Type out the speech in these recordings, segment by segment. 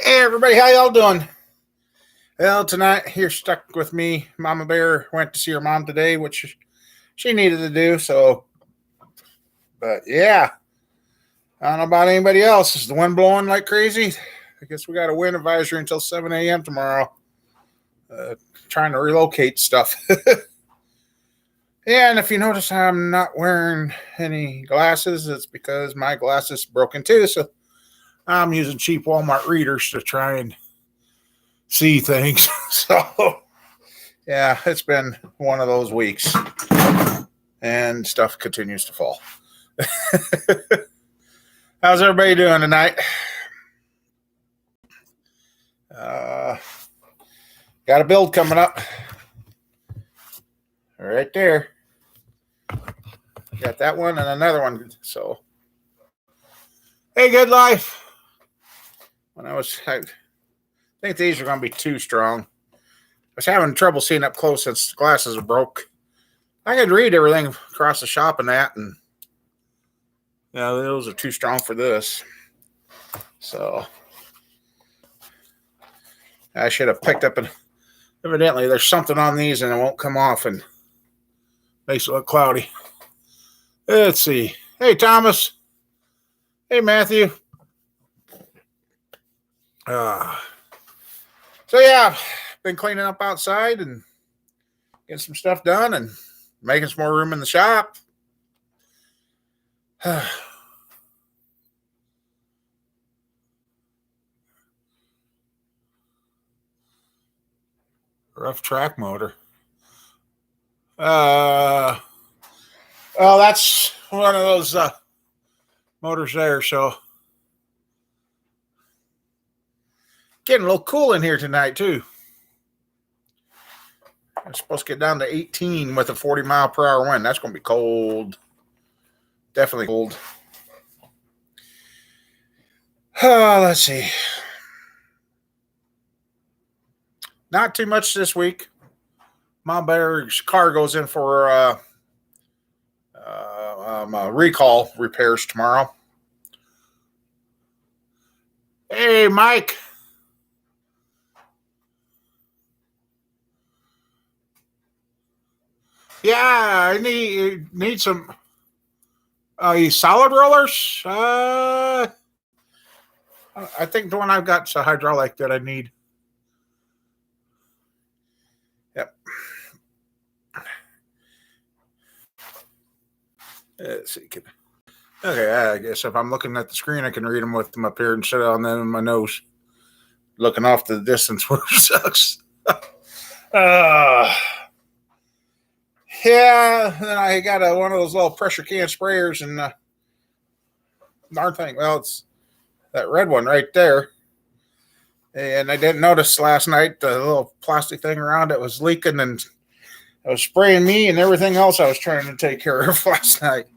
Hey everybody, how y'all doing? Well, tonight you're stuck with me. Mama Bear went to see her mom today, which she needed to do. But yeah, I don't know about anybody else. Is the wind blowing like crazy? I guess we got a wind advisory until 7 a.m. tomorrow. Trying to relocate stuff. Yeah, and if you notice I'm not wearing any glasses, it's because my glasses broken too. So I'm using cheap Walmart readers to try and see things. So yeah, it's been one of those weeks, and stuff continues to fall. How's everybody doing tonight? Got a build coming up right there. Got that one and another one. So, hey, good life. I think these are going to be too strong. I was having trouble seeing up close since the glasses are broke. I could read everything across the shop and that, and yeah, those are too strong for this. So I should have picked up and evidently there's something on these and it won't come off and makes it look cloudy. Let's see. Hey, Thomas. Hey, Matthew. So yeah, been cleaning up outside and getting some stuff done and making some more room in the shop. Rough track motor. Well, that's one of those motors there. So getting a little cool in here tonight too. I'm supposed to get down to 18 with a 40-mile-per-hour wind. That's going to be cold. Definitely cold. Let's see. Not too much this week. Mom Bear's car goes in for recall repairs tomorrow. Hey, Mike. Yeah, I need some solid rollers. I think the one I've got is a hydraulic that I need. Yep. Let's see. Okay, I guess if I'm looking at the screen, I can read them with them up here instead of on them in my nose. Looking off to the distance, which sucks. Yeah, then I got one of those little pressure can sprayers, and darn thing. Well, it's that red one right there. And I didn't notice last night the little plastic thing around it was leaking, and it was spraying me and everything else I was trying to take care of last night.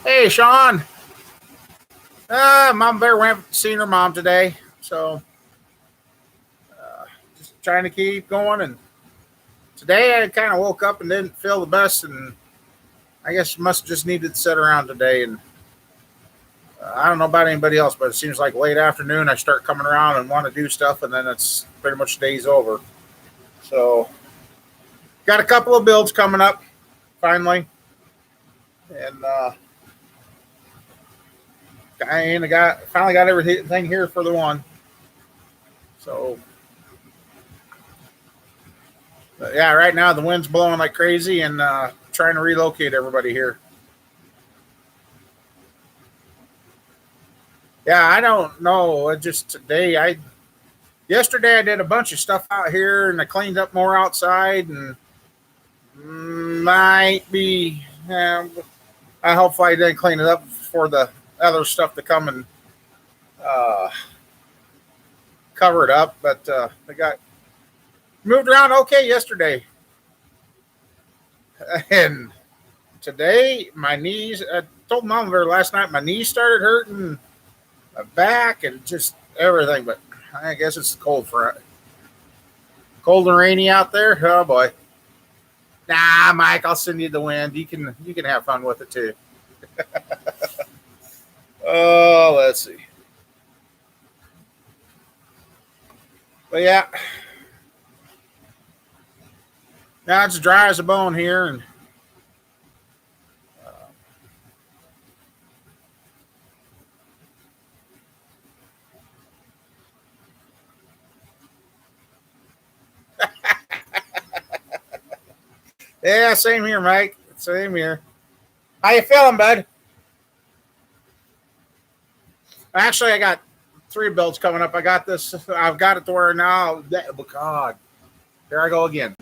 Hey, Sean. Mom Bear went seeing her mom today, so just trying to keep going. And today I kind of woke up and didn't feel the best, and I guess must just needed to sit around today. And I don't know about anybody else, but it seems like late afternoon I start coming around and want to do stuff, and then it's pretty much day's over. So got a couple of builds coming up finally, and finally got everything here for the one. So yeah, right now the wind's blowing like crazy, and trying to relocate everybody here. Yeah, I don't know. Just yesterday I did a bunch of stuff out here, and I cleaned up more outside, and might be. I hopefully I didn't clean it up for the other stuff to come and cover it up, but I got moved around okay yesterday, and today my knees. I told Mom Bear last night my knees started hurting, my back, and just everything. But I guess it's cold and rainy out there. Oh boy. Nah, Mike, I'll send you the wind. You can have fun with it too. Oh, let's see. But yeah, now it's dry as a bone here, and yeah, same here, Mike. Same here. How you feeling, bud? Actually, I got 3 builds coming up. I got this. I've got it to where now. Oh, God, here I go again.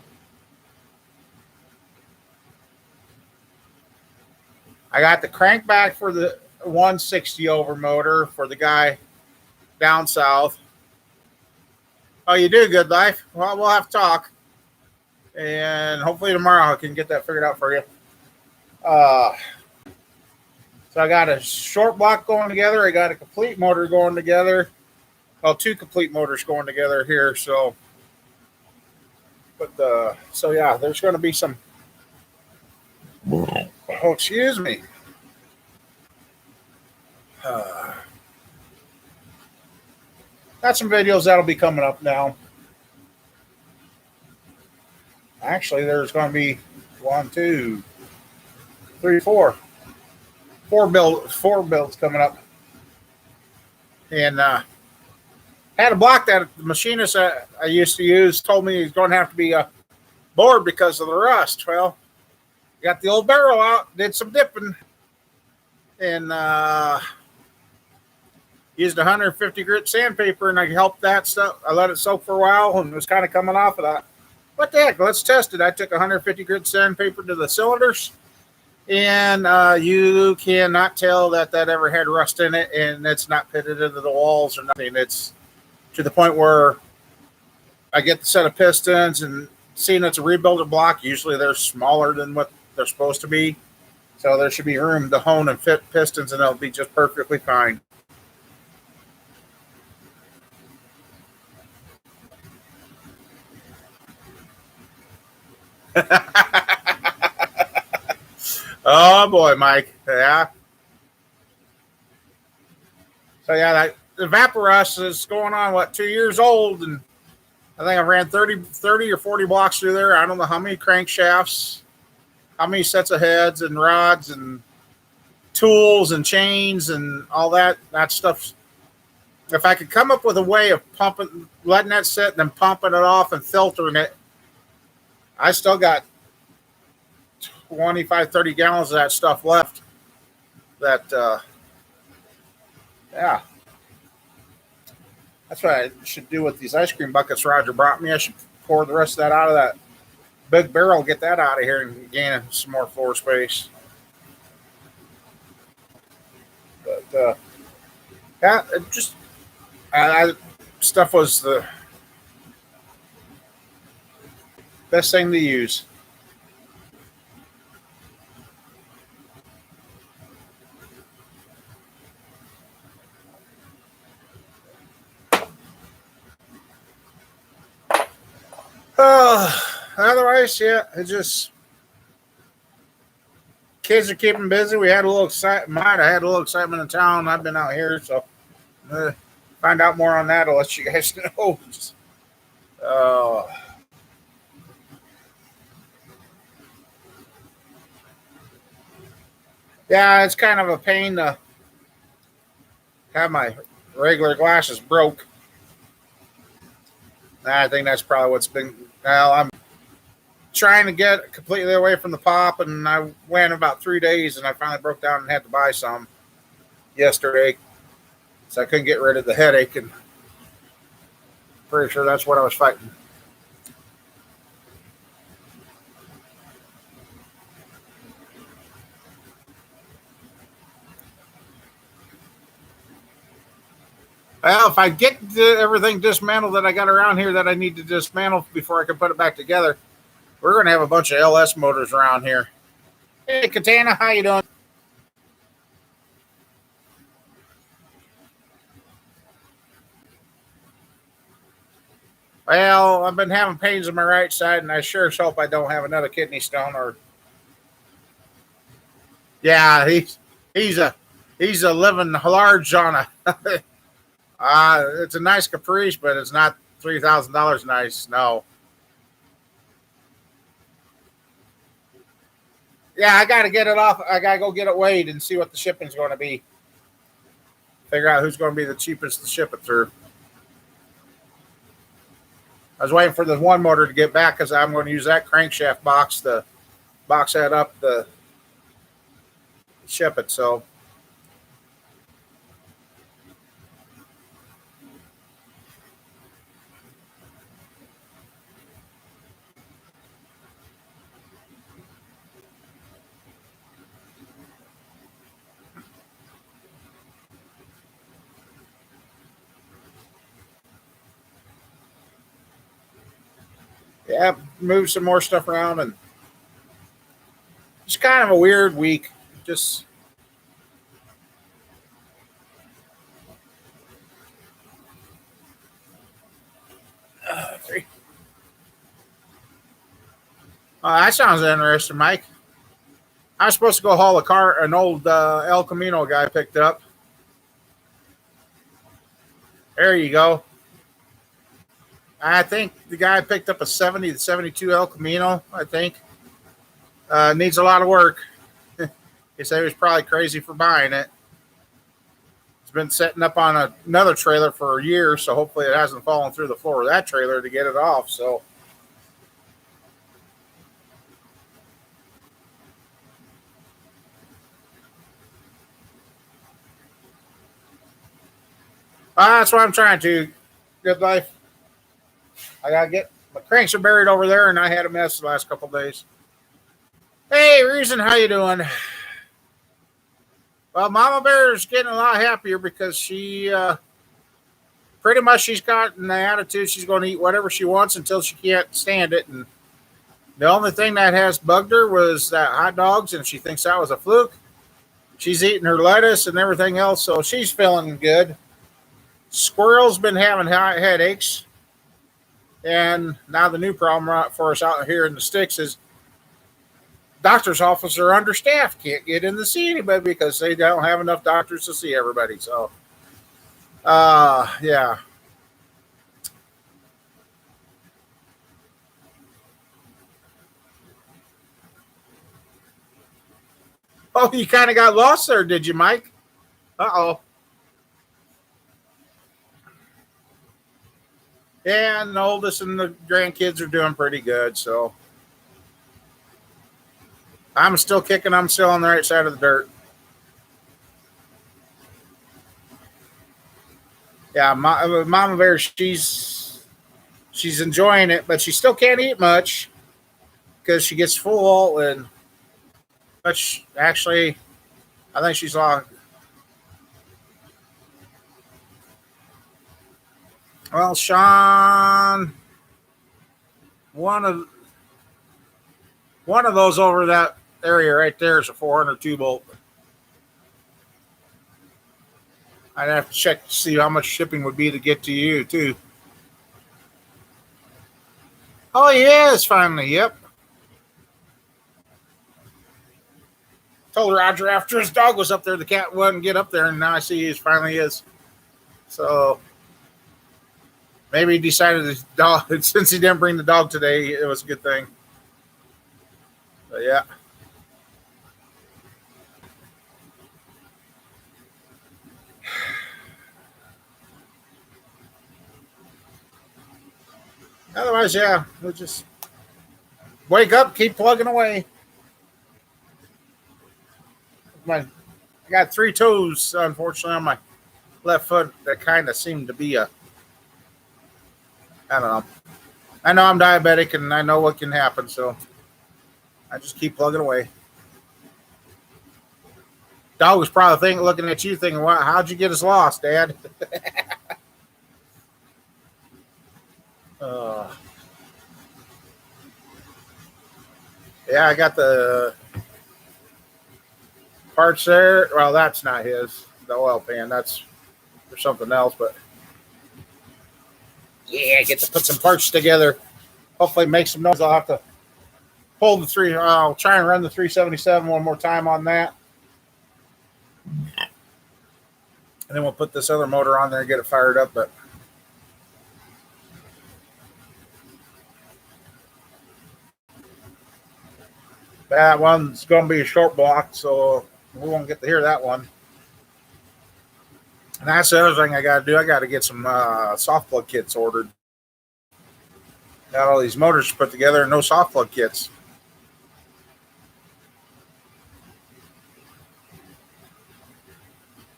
I got the crank back for the 160 over motor for the guy down south. Oh, you do, good life. Well, we'll have to talk, and hopefully tomorrow I can get that figured out for you. So I got a short block going together. I got a complete motor going together. Well, 2 complete motors going together here. So, so yeah, there's going to be some. Oh, excuse me. Got some videos that'll be coming up now. Actually, there's going to be 1, 2, 3, 4. 4 builds coming up. And had a block that the machinist I used to use told me he's going to have to be bored because of the rust. Well, got the old barrel out, did some dipping, and used 150 grit sandpaper, and I helped that stuff. I let it soak for a while, and it was kind of coming off of that. What the heck? Let's test it. I took 150 grit sandpaper to the cylinders, and you cannot tell that ever had rust in it, and it's not pitted into the walls or nothing. It's to the point where I get the set of pistons and seeing it's a rebuilder block. Usually they're smaller than what they're supposed to be, so there should be room to hone and fit pistons, and they'll be just perfectly fine. Oh boy, Mike. Yeah. So yeah, the Vaporus is going on 2 years old, and I think I ran 30 or 40 blocks through there. I don't know how many crankshafts, how many sets of heads and rods and tools and chains and all that stuff. If I could come up with a way of letting that sit and then pumping it off and filtering it, I still got 25, 30 gallons of that stuff left. Yeah. That's what I should do with these ice cream buckets Roger brought me. I should pour the rest of that out of that big barrel, get that out of here, and gain some more floor space. But, yeah, it just, stuff was the best thing to use. Otherwise, yeah, it just kids are keeping busy. We had a little excitement. I had a little excitement in town. I've been out here, so find out more on that. I'll let you guys know. Yeah, it's kind of a pain to have my regular glasses broke. I think that's probably what's been. Well, I'm trying to get completely away from the pop, and I went about 3 days, and I finally broke down and had to buy some yesterday, so I couldn't get rid of the headache, and pretty sure that's what I was fighting. Well, if I get everything dismantled that I got around here that I need to dismantle before I can put it back together, we're going to have a bunch of LS motors around here. Hey, Katana, how you doing? Well, I've been having pains on my right side, and I sure as hope I don't have another kidney stone. Or, yeah, he's a living large on a. It's a nice caprice, but it's not $3,000 nice. No. Yeah, I got to get it off. I got to go get it weighed and see what the shipping's going to be. Figure out who's going to be the cheapest to ship it through. I was waiting for the one motor to get back because I'm going to use that crankshaft box to box that up to ship it. So, yeah, move some more stuff around, and it's kind of a weird week. Just three. That sounds interesting, Mike. I was supposed to go haul a car, an old El Camino guy picked up. There you go. I think the guy picked up a 70 to 72 El Camino, I think. Needs a lot of work. He said he was probably crazy for buying it. It's been setting up on another trailer for a year, so hopefully it hasn't fallen through the floor of that trailer to get it off. So, that's what I'm trying to. Good life. I gotta get my cranks are buried over there, and I had a mess the last couple of days. Hey, Reason, how you doing? Well, Mama Bear is getting a lot happier because she pretty much she's gotten the attitude she's going to eat whatever she wants until she can't stand it. And the only thing that has bugged her was that hot dogs, and she thinks that was a fluke. She's eating her lettuce and everything else, so she's feeling good. Squirrel's been having headaches. And now the new problem for us out here in the sticks is doctor's offices are understaffed. Can't get in to see anybody because they don't have enough doctors to see everybody. So, yeah. Oh, you kind of got lost there, did you, Mike? Uh-oh. Yeah, and the oldest and the grandkids are doing pretty good, so I'm still kicking. I'm still on the right side of the dirt. Yeah, Mama Bear, she's enjoying it, but she still can't eat much because she gets full. And but actually, I think she's lost. Well, Sean, one of those over that area right there is a 402 bolt. I'd have to check to see how much shipping would be to get to you, too. Oh, he is finally. Yep. Told Roger after his dog was up there, the cat wouldn't get up there, and now I see he finally is. So maybe he decided his dog, since he didn't bring the dog today, it was a good thing. But yeah. Otherwise, yeah, we'll just wake up, keep plugging away. I got 3 toes, unfortunately, on my left foot that kind of seem to be I don't know. I know I'm diabetic and I know what can happen, so I just keep plugging away. Dog was probably looking at you thinking, "Wow, how'd you get us lost, Dad?" Yeah, I got the parts there. Well, that's not his. The oil pan. That's for something else. But yeah, I get to put some parts together. Hopefully make some noise. I'll have to pull the I'll try and run the 377 one more time on that. And then we'll put this other motor on there and get it fired up. But That one's going to be a short block, so we won't get to hear that one. And that's the other thing I got to do. I got to get some soft plug kits ordered. Got all these motors put together and no soft plug kits.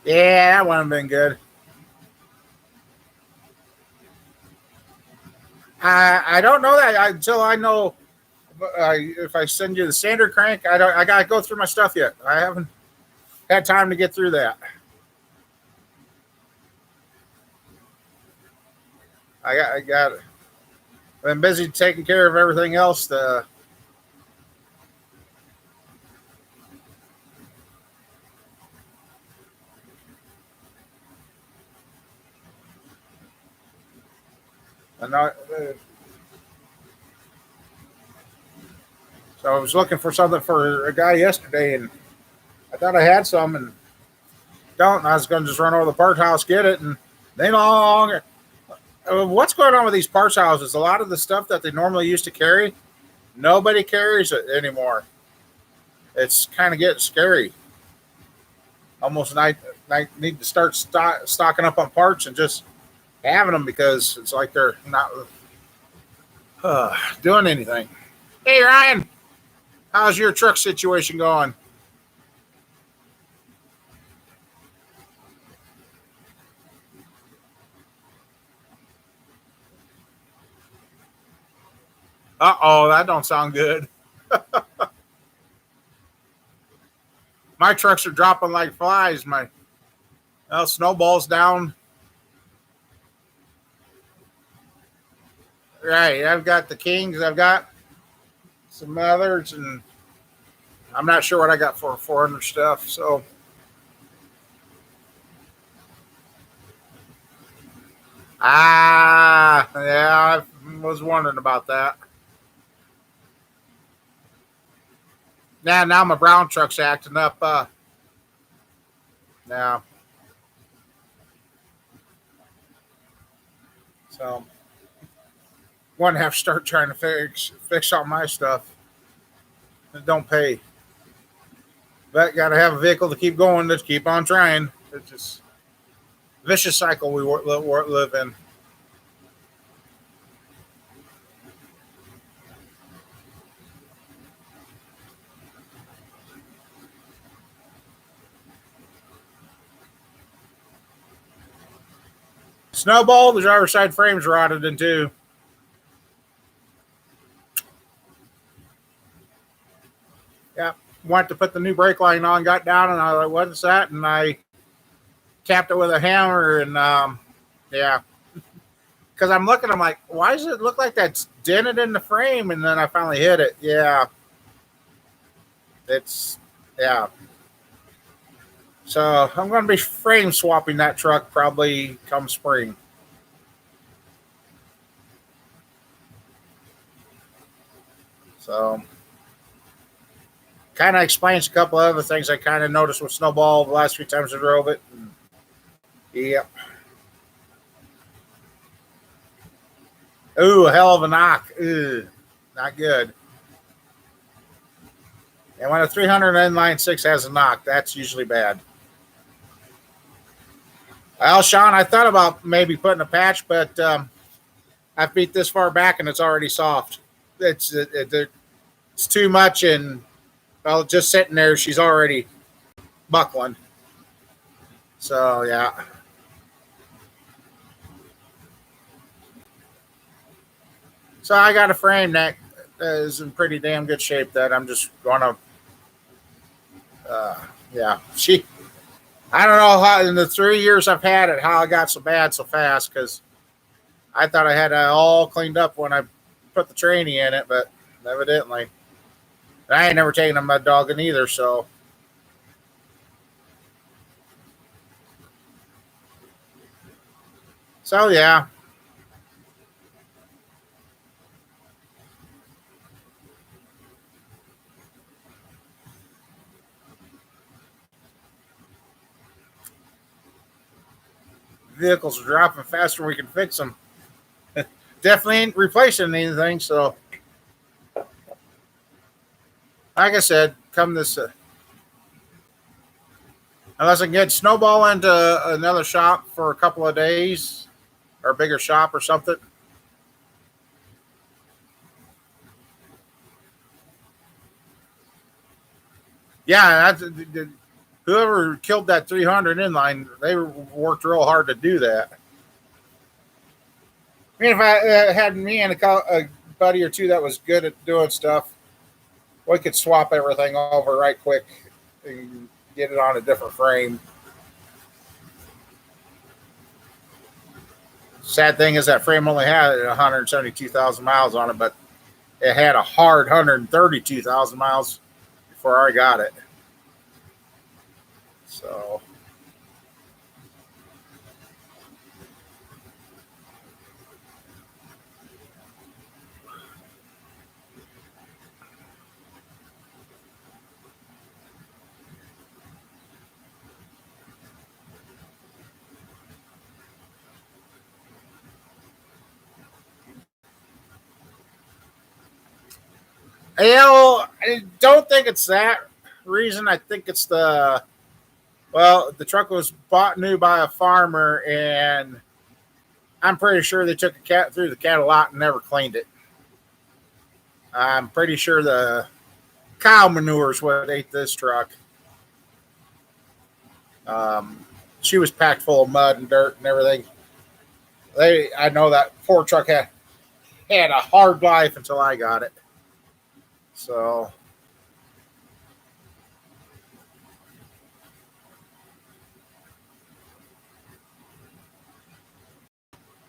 Yeah, that one been good. I don't know that until I know if I send you the standard crank. I gotta go through my stuff yet. I haven't had time to get through that. I got. I've been busy taking care of everything else. So I was looking for something for a guy yesterday, and I thought I had some, and don't. And I was going to just run over to the part house, get it, and they no longer. What's going on with these parts houses? A lot of the stuff that they normally used to carry, nobody carries it anymore. It's kind of getting scary. Almost I need to start stocking up on parts and just having them because it's like they're not doing anything. Hey, Ryan, how's your truck situation going? Uh-oh, that don't sound good. My trucks are dropping like flies. My snowball's down. Right, I've got the Kings. I've got some others, and I'm not sure what I got for 400 stuff. So, yeah, I was wondering about that. Now my brown truck's acting up. Now, so one have to start trying to fix all my stuff. It don't pay. But got to have a vehicle to keep going. To keep on trying. It's just vicious cycle we live in. Snowball, the driver's side frame's rotted in two. Yeah, went to put the new brake line on, got down, and I was like, "What's that?" And I tapped it with a hammer, and yeah, because I'm looking, I'm like, "Why does it look like that's dented in the frame?" And then I finally hit it. Yeah, it's yeah. So I'm going to be frame swapping that truck probably come spring. So kind of explains a couple of other things I kind of noticed with Snowball the last few times I drove it. And, yep. Ooh, a hell of a knock. Ooh, not good. And when a 300 inline six has a knock, that's usually bad. Well, Sean, I thought about maybe putting a patch, but I've beat this far back and it's already soft. It's too much, and well, just sitting there, she's already buckling. So yeah. So I got a frame that is in pretty damn good shape that I'm just gonna. Yeah, I don't know how in the 3 years I've had it how I got so bad so fast because I thought I had it all cleaned up when I put the tranny in it, but evidently I ain't never taken a mud dogging either. So yeah, vehicles are dropping faster than we can fix them. Definitely ain't replacing anything. So like I said, come this unless I can get Snowball into another shop for a couple of days or a bigger shop or something. Yeah, whoever killed that 300 inline, they worked real hard to do that. I mean, if I had me and a buddy or two that was good at doing stuff, we could swap everything over right quick and get it on a different frame. Sad thing is that frame only had 172,000 miles on it, but it had a hard 132,000 miles before I got it. So, I don't think it's that reason. I think it's the truck was bought new by a farmer, and I'm pretty sure they took a cat through the cattle lot and never cleaned it. I'm pretty sure the cow manure is what ate this truck. Um, she was packed full of mud and dirt and everything. I know that Ford truck had a hard life until I got it. So,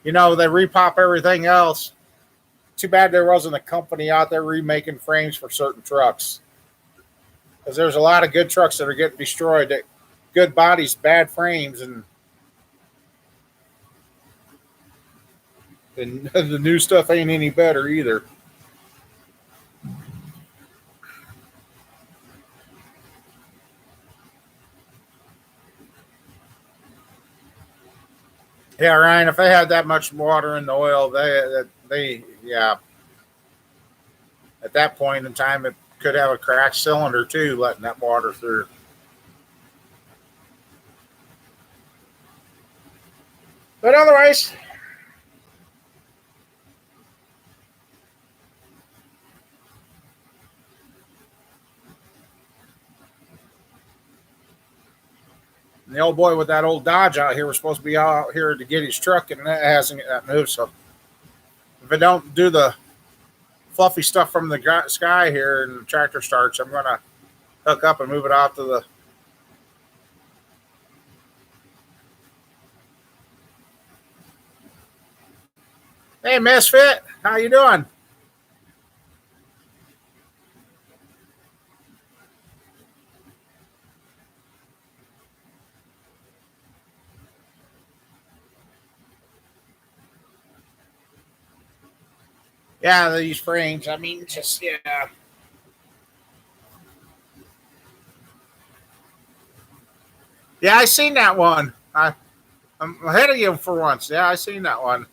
they repop everything else. Too bad there wasn't a company out there remaking frames for certain trucks. Because there's a lot of good trucks that are getting destroyed. That good bodies, bad frames, and the new stuff ain't any better either. Yeah, Ryan. If they had that much water in the oil, yeah. At that point in time, it could have a cracked cylinder too, letting that water through. But otherwise, the old boy with that old Dodge out here was supposed to be out here to get his truck, and that hasn't moved. So if I don't do the fluffy stuff from the sky here and the tractor starts, I'm going to hook up and move it out to the. Hey, Misfit, how you doing? Yeah, these frames. I mean, just yeah. Yeah, I seen that one. I'm ahead of you for once. Yeah, I seen that one.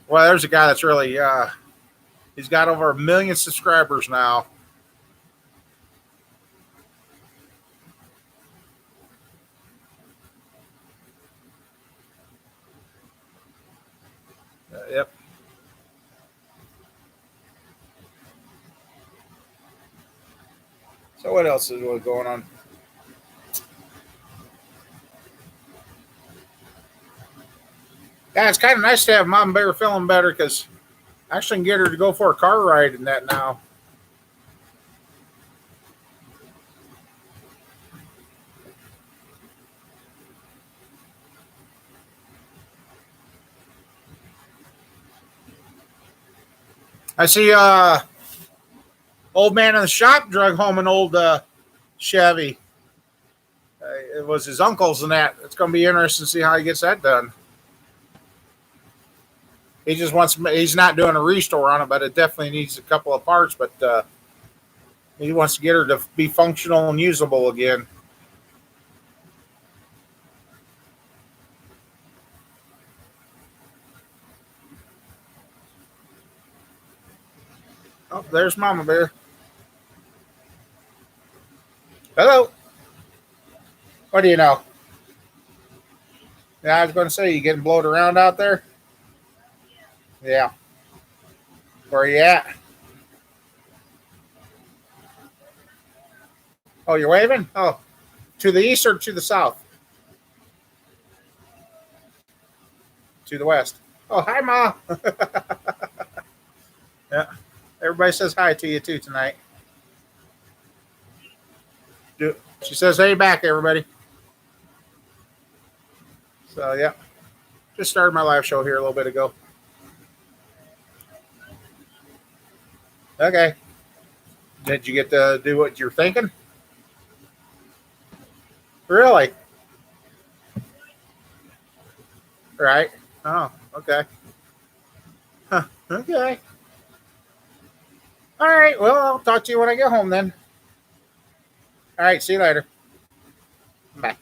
Well, there's a guy that's really he's got over 1 million subscribers now. Yep. So what else is going on? Yeah, it's kind of nice to have Mom Bear feeling better because I actually can get her to go for a car ride in that now. I see old man in the shop drug home an old Chevy. It was his uncle's and that. It's going to be interesting to see how he gets that done. He just wants. He's not doing a restore on it, but it definitely needs a couple of parts. But he wants to get her to be functional and usable again. there's Mama Bear. Hello. What do you know? Yeah, I was going to say, you getting blowed around out there? Yeah. Where are you at? Oh, you're waving? Oh, to the east or to the south? To the west. Oh, hi, Ma. Yeah. Everybody says hi to you, too, tonight. She says, hey, back, everybody. So, yeah. Just started my live show here a little bit ago. Okay. Did you get to do what you're thinking? Really? Right. Oh, okay. Huh. Okay. All right. Well, I'll talk to you when I get home then. All right. See you later. Bye.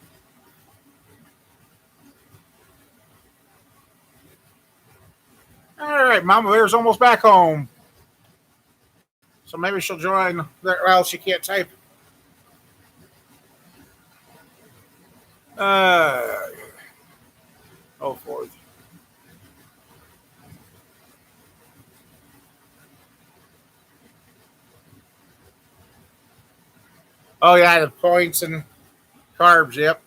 All right. Mama Bear's almost back home. So maybe she'll join. Well, she can't type. Oh, fourth. Oh, yeah. The points and carbs. Yep.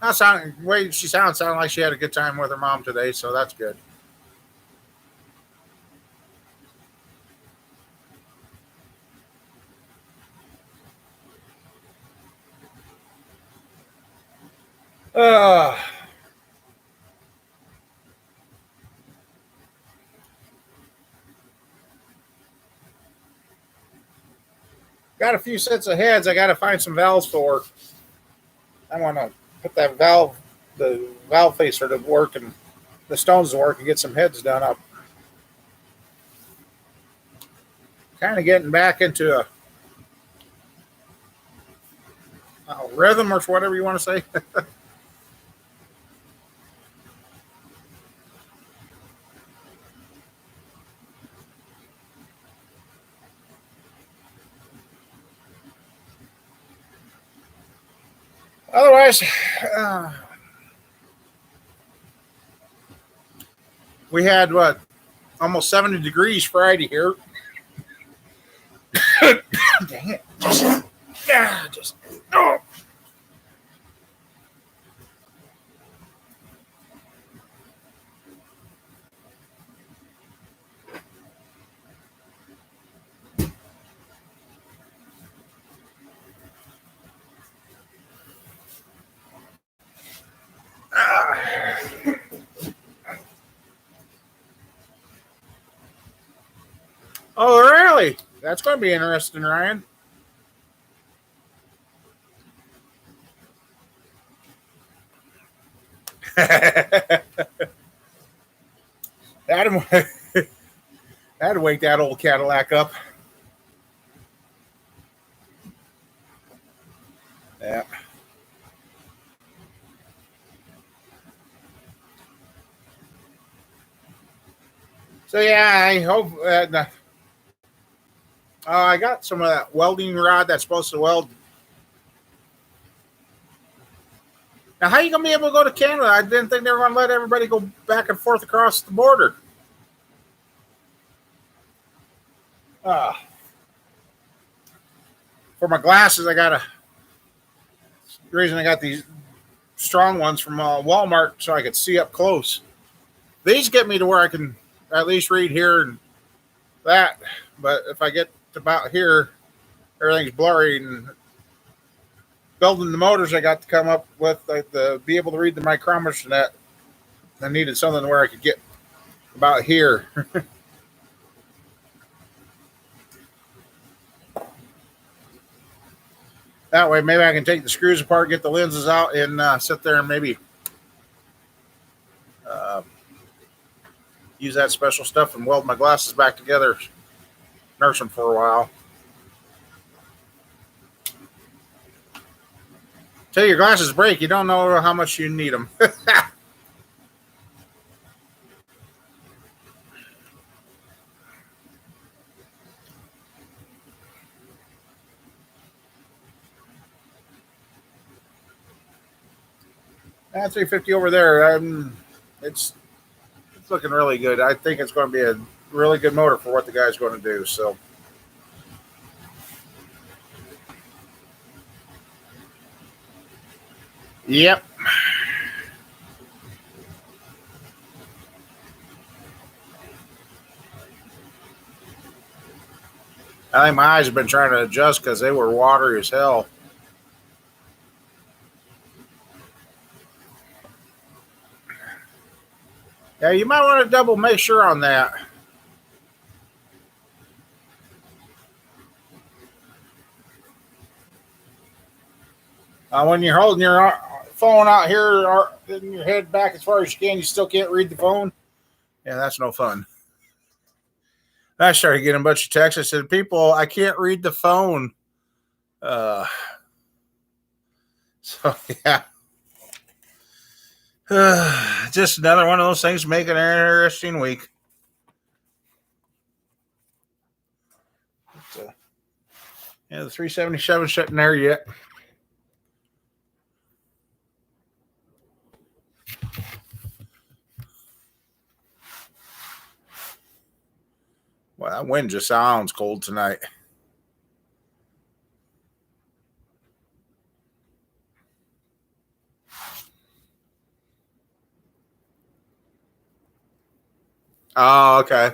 The way she sounded like she had a good time with her mom today. So that's good. Uh, got a few sets of heads. I got to find some valves for. I want to put the valve facer to work and the stones to work and get some heads done up. Kind of getting back into a rhythm or whatever you want to say. Otherwise, we had what, almost 70 degrees Friday here. Dang it. Just, oh. Oh, really? That's going to be interesting, Ryan. That'd, that'd wake that old Cadillac up. Yeah. So, yeah, I hope. I got some of that welding rod that's supposed to weld. Now, how are you going to be able to go to Canada? I didn't think they were going to let everybody go back and forth across the border. For my glasses, the reason I got these strong ones from Walmart so I could see up close. These get me to where I can at least read here and that. But if I get to about here, everything's blurry. And building the motors, I got to come up with be able to read the micrometers and that. I needed something where I could get about here. That way, maybe I can take the screws apart, get the lenses out, and sit there and maybe use that special stuff and weld my glasses back together, nurse them for a while. Till your glasses break, you don't know how much you need them. At 350 over there. It's looking really good. I think it's going to be a really good motor for what the guy's going to do. So, yep. I think my eyes have been trying to adjust because they were watery as hell. Yeah, you might want to double make sure on that. When you're holding your phone out here or in your head back as far as you can, you still can't read the phone. Yeah, that's no fun. I started getting a bunch of texts. I said, "People, I can't read the phone." Uh, so yeah, just another one of those things making an interesting week. But, yeah, the 377 sitting there yet. Well, that wind just sounds cold tonight. Oh, okay.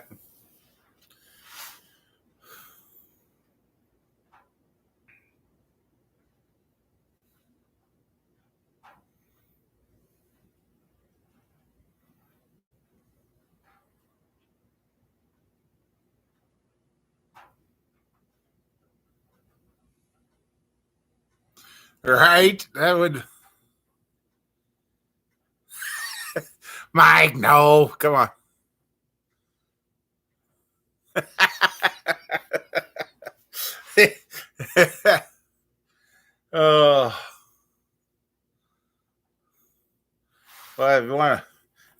Right? That would. Mike, no. Come on. Oh, well, if you want to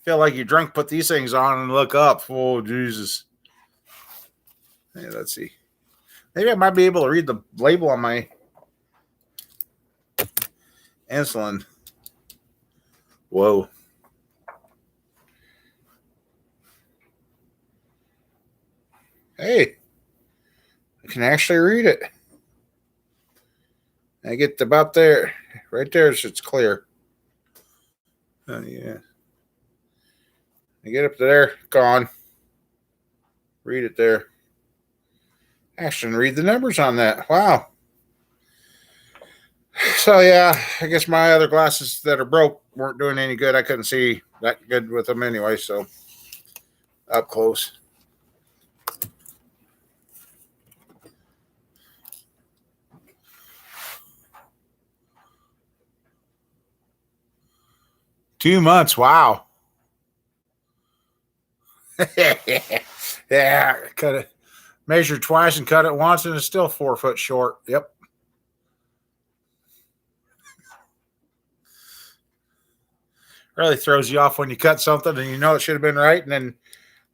feel like you're drunk, put these things on and look up. Oh, Jesus. Hey, let's see. Maybe I might be able to read the label on my insulin. Whoa. Hey, I can actually read it. I get about there. Right there, so it's clear. Yeah. I get up to there, gone. Read it there. Actually, read the numbers on that. Wow. So yeah, I guess my other glasses that are broke weren't doing any good. I couldn't see that good with them anyway, so up close. $2 months. Wow. Yeah, cut it. Measured twice and cut it once, and it's still 4 foot short. Yep. Really throws you off when you cut something and you know it should have been right, and then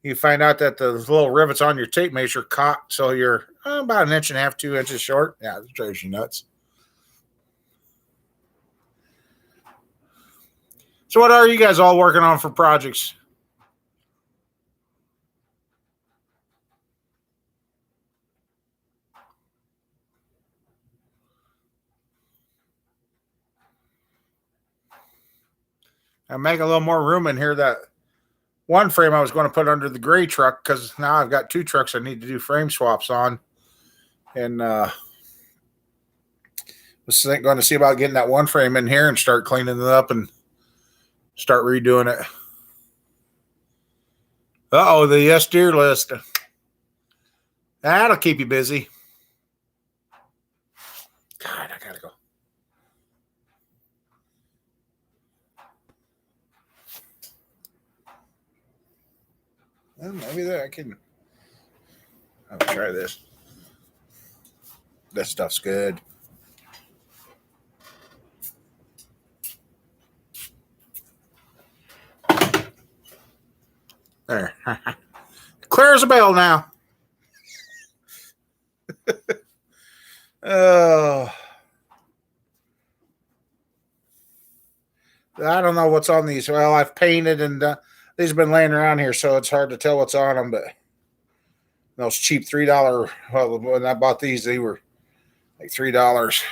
you find out that the little rivets on your tape measure caught, so you're about an inch and a half, 2 inches short. Yeah, it drives you nuts. So, what are you guys all working on for projects? I make a little more room in here. That one frame I was going to put under the gray truck because now I've got two trucks I need to do frame swaps on, and was going to see about getting that one frame in here and start cleaning it up and start redoing it. Oh, the yes dear list. That'll keep you busy. God, I gotta go. Well, maybe that I can. I'll try this. This stuff's good. There. Clear as a bell now. Oh. I don't know what's on these. Well, I've painted and these have been laying around here, so it's hard to tell what's on them. But those cheap $3. Well, when I bought these, they were like $3.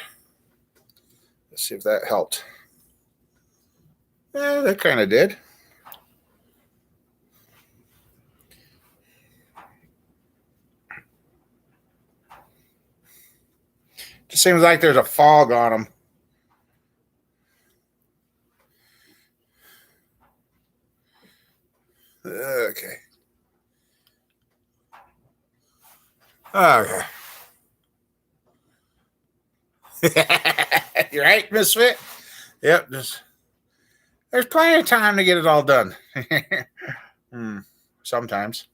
Let's see if that helped. Yeah, that kind of did. Just seems like there's a fog on them. Okay. Okay. You're right, Misfit. Yep. There's plenty of time to get it all done. Sometimes.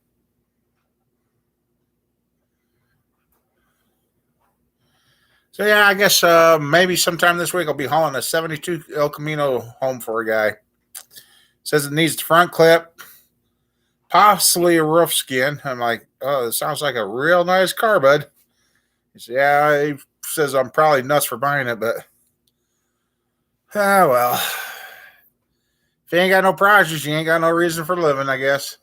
So yeah, I guess maybe sometime this week I'll be hauling a 72 El Camino home for a guy. Says it needs the front clip, possibly a roof skin. I'm like, oh, it sounds like a real nice car, bud. He says, yeah, he says I'm probably nuts for buying it, but well. If you ain't got no projects, you ain't got no reason for living, I guess.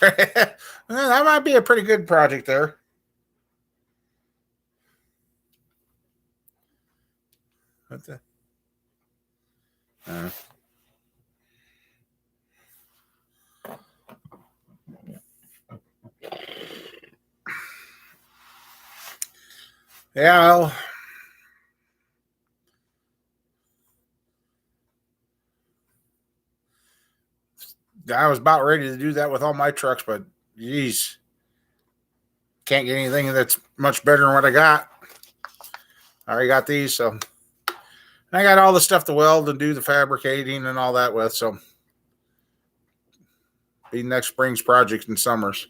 Well, that might be a pretty good project there. What the? Yeah, well, I was about ready to do that with all my trucks, but geez, can't get anything that's much better than what I got. I already got these, so and I got all the stuff to weld and do the fabricating and all that with. So be next spring's projects and summers.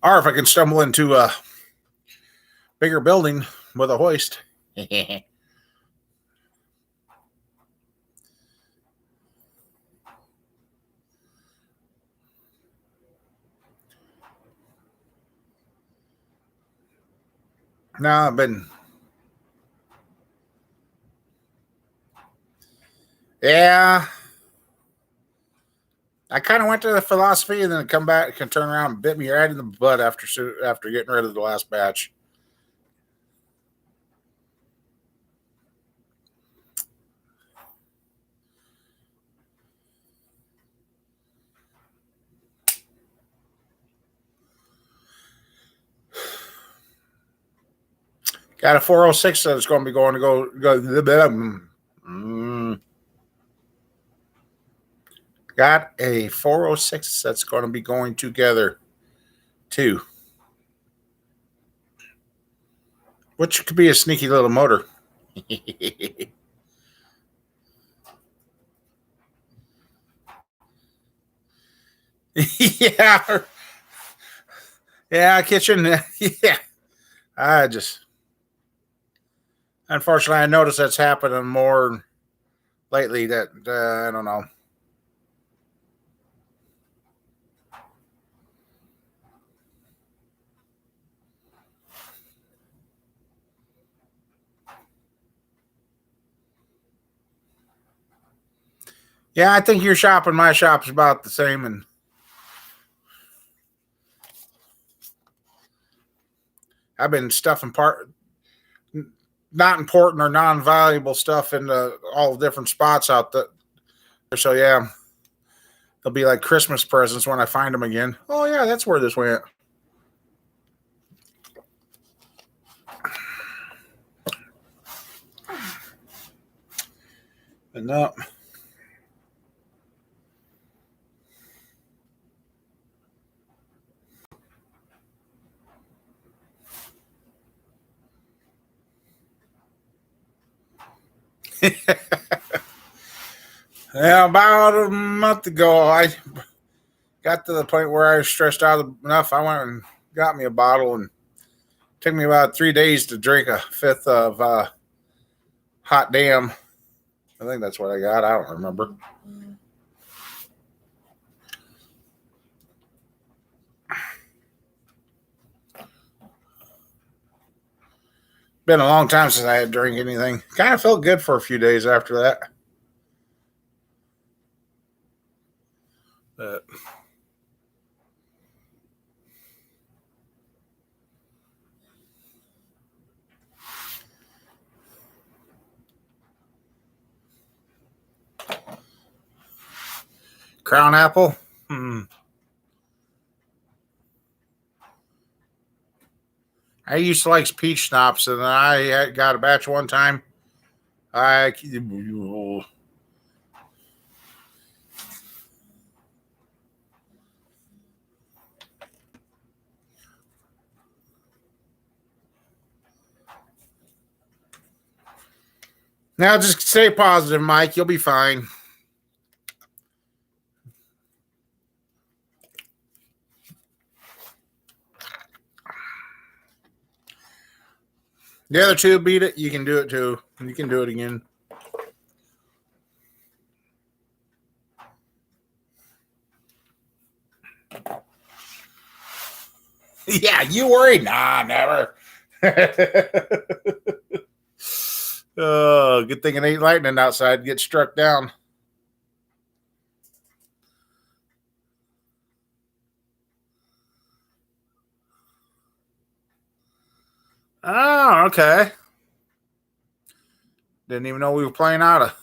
Or if I can stumble into a bigger building with a hoist. No, I've been. Yeah. I kind of went to the philosophy and then come back and turn around and bit me right in the butt after getting rid of the last batch. Got a 406 that's going to be going to go. Got a 406 that's going to be going together too, which could be a sneaky little motor. Yeah. Yeah, kitchen. Yeah. I just, unfortunately, I noticed that's happening more lately that I don't know. Yeah, I think your shop and my shop is about the same, and I've been stuffing not important or non-valuable stuff into all different spots out there. So yeah, they'll be like Christmas presents when I find them again. Oh yeah, that's where this went. And no. Yeah, about a month ago, I got to the point where I was stressed out enough. I went and got me a bottle, and it took me about 3 days to drink a fifth of hot damn. I think that's what I got. I don't remember. Been a long time since I had drank anything. Kind of felt good for a few days after that. But Crown apple. I used to like peach schnapps, and I got a batch one time. I Now just stay positive, Mike. You'll be fine. The other two beat it. You can do it too. You can do it again. Yeah, you worry? Nah, never. Oh, good thing it ain't lightning outside. Get struck down. Oh, okay. Didn't even know we were playing out of.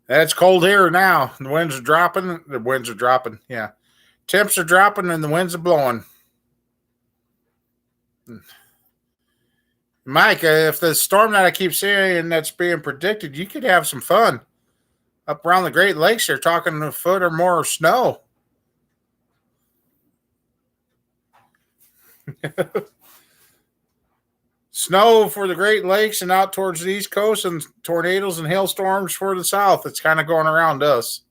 It's cold here now. The winds are dropping. The winds are dropping. Yeah. Temps are dropping and the winds are blowing. Mike, if the storm that I keep seeing that's being predicted, you could have some fun. Up around the Great Lakes, they're talking a foot or more of snow. Snow for the Great Lakes and out towards the East Coast, and tornadoes and hailstorms for the South. It's kind of going around us.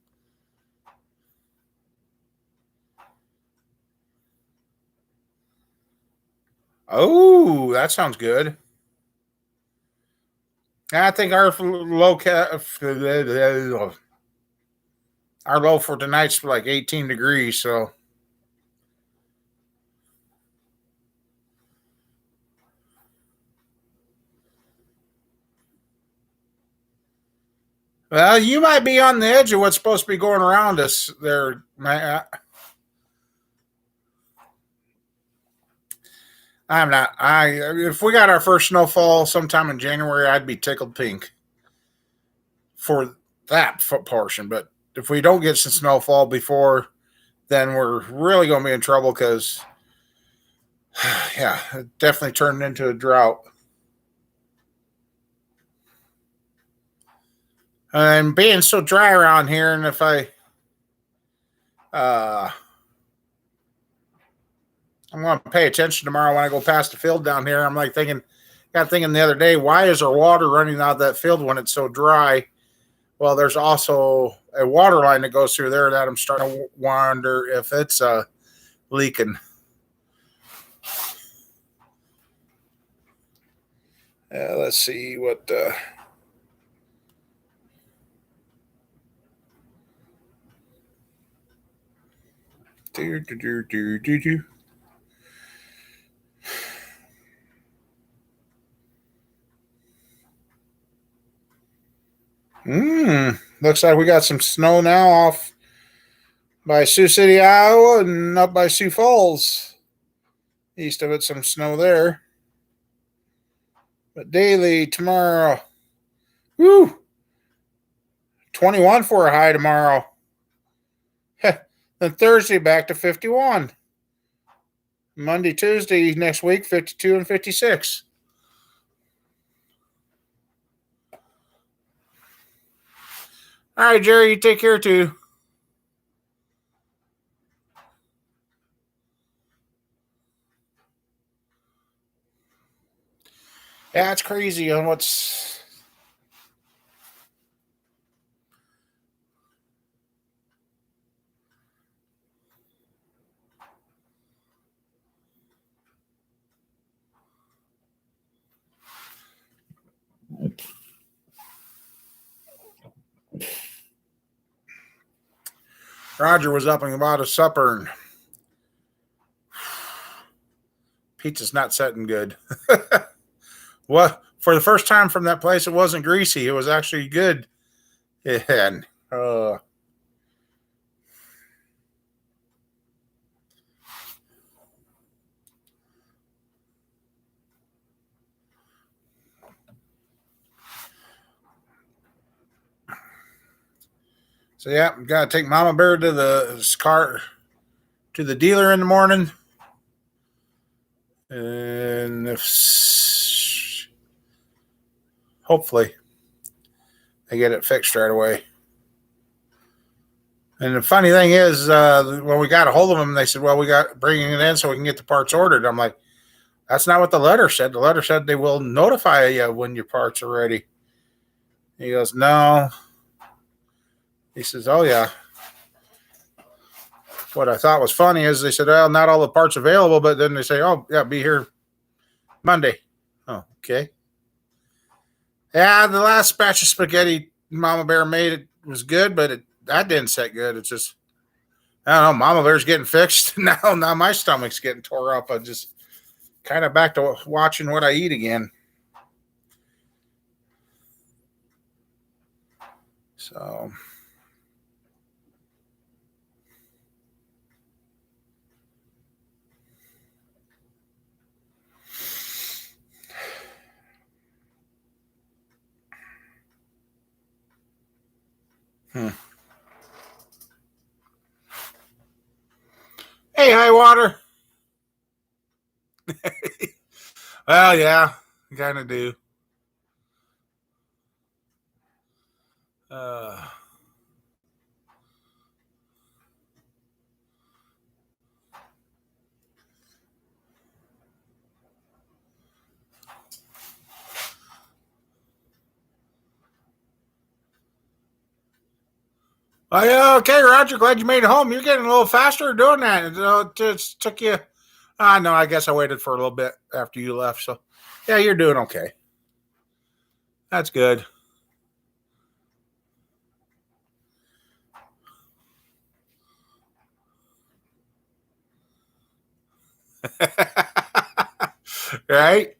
Oh, that sounds good. I think our low for tonight's like 18 degrees. So, well, you might be on the edge of what's supposed to be going around us there. I'm not. If we got our first snowfall sometime in January, I'd be tickled pink for that portion. But if we don't get some snowfall before, then we're really going to be in trouble because, yeah, it definitely turned into a drought. And being so dry around here, and if uh, I'm going to pay attention tomorrow when I go past the field down here. I'm like got thinking the other day, why is there water running out of that field when it's so dry? Well, there's also a water line that goes through there that I'm starting to wonder if it's leaking. Let's see what. Looks like we got some snow now off by Sioux City, Iowa, and up by Sioux Falls. East of it, some snow there. But daily tomorrow, woo, 21 for a high tomorrow. Then Thursday back to 51. Monday, Tuesday next week, 52 and 56. All right, Jerry, you take care too. Yeah, it's crazy on what's. Roger was up and bought his supper, and pizza's not setting good. Well, for the first time from that place, it wasn't greasy. It was actually good. And so yeah, gotta take Mama Bear to the dealer in the morning, and hopefully they get it fixed right away. And the funny thing is, when we got a hold of them, they said, "Well, we got bringing it in so we can get the parts ordered." I'm like, "That's not what the letter said. The letter said they will notify you when your parts are ready." He goes, "No." He says, "Oh yeah." What I thought was funny is they said, "Well, not all the parts available," but then they say, "Oh yeah, be here Monday." Oh, okay. Yeah, the last batch of spaghetti Mama Bear made it was good, but that didn't set good. It's just I don't know. Mama Bear's getting fixed now. My stomach's getting tore up. I'm just kind of back to watching what I eat again. So, Hey, high water. Well, yeah, kind of do. Uh, oh, yeah, okay, Roger. Glad you made it home. You're getting a little faster doing that. It took you. No, I guess I waited for a little bit after you left. So, yeah, you're doing okay. That's good. Right?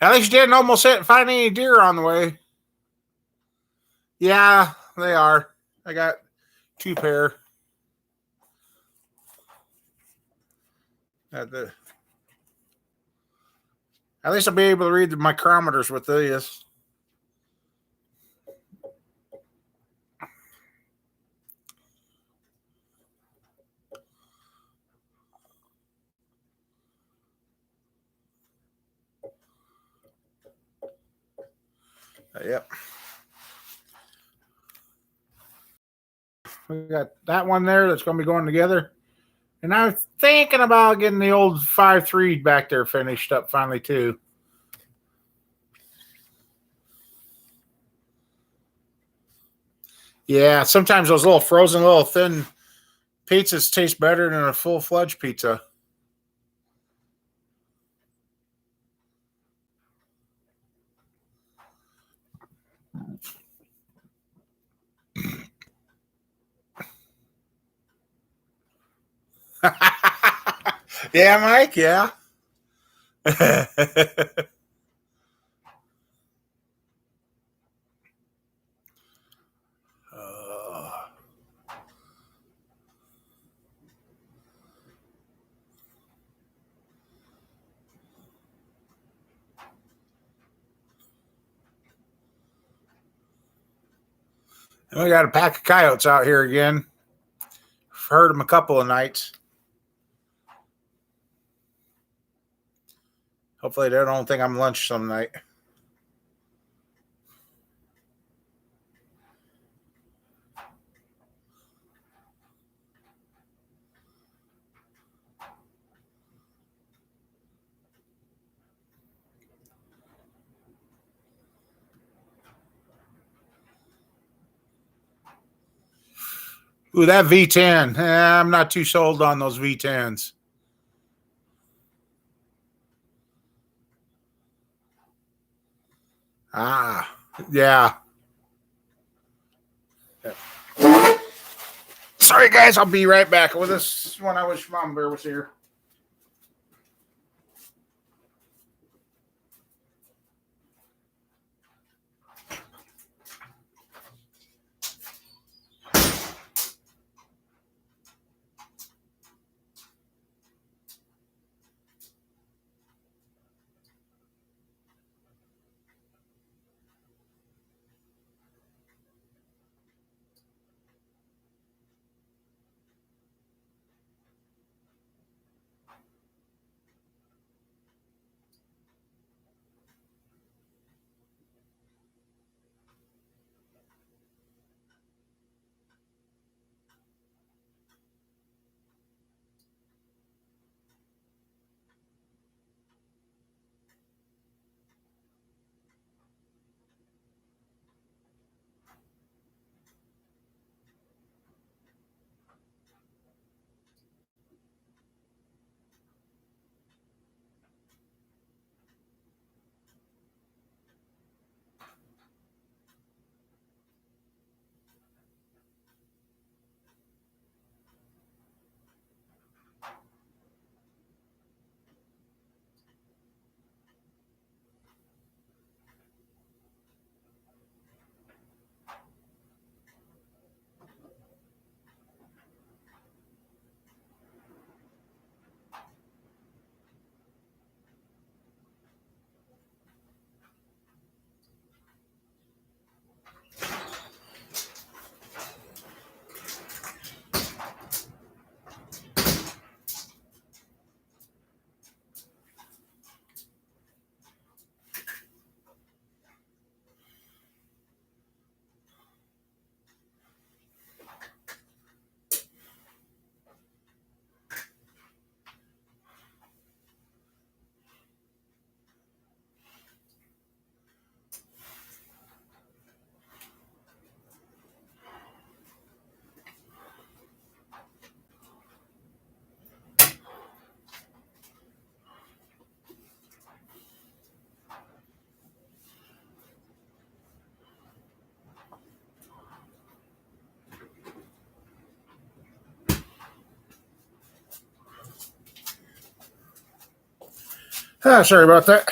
At least you didn't almost find any deer on the way. Yeah, they are. I got 2 pair. At least I'll be able to read the micrometers with these. Yep. We got that one there that's going to be going together. And I'm thinking about getting the old 5.3 back there finished up finally, too. Yeah, sometimes those little frozen, little thin pizzas taste better than a full-fledged pizza. Yeah, Mike, yeah. We got a pack of coyotes out here again. Heard them a couple of nights. Hopefully they don't think I'm lunch some night. Ooh, that V10. I'm not too sold on those V10s. Ah, yeah. Sorry, guys. I'll be right back with this one. I wish Mom Bear was here. Sorry about that.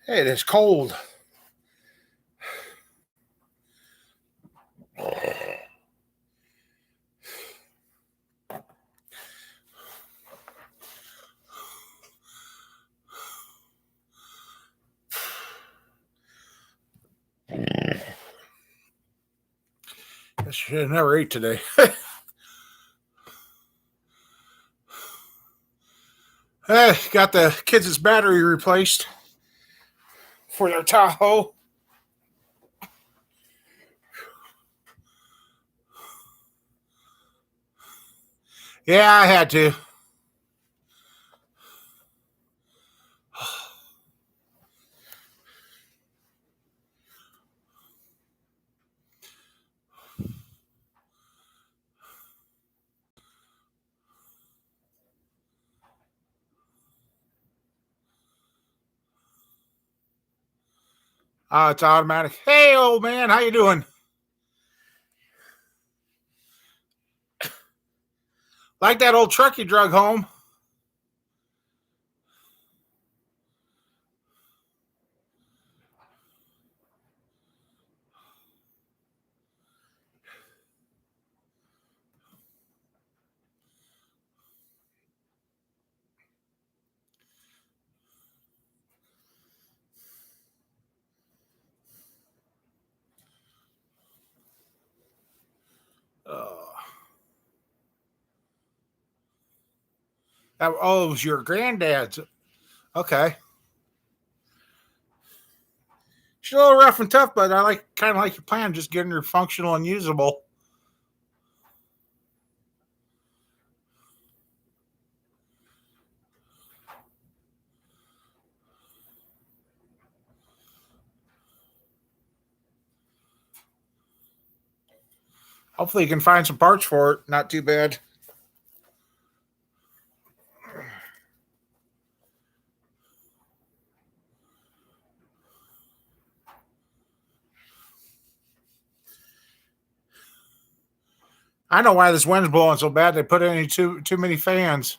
It is cold. I should have never ate today. Got the kids' battery replaced for their Tahoe. Yeah, I had to. It's automatic. Hey, old man, how you doing? Like that old truck you drug home? It was your granddad's. Okay. She's a little rough and tough, but I kind of like your plan, just getting her functional and usable. Hopefully you can find some parts for it. Not too bad. I know why this wind's blowing so bad. They put in too many fans.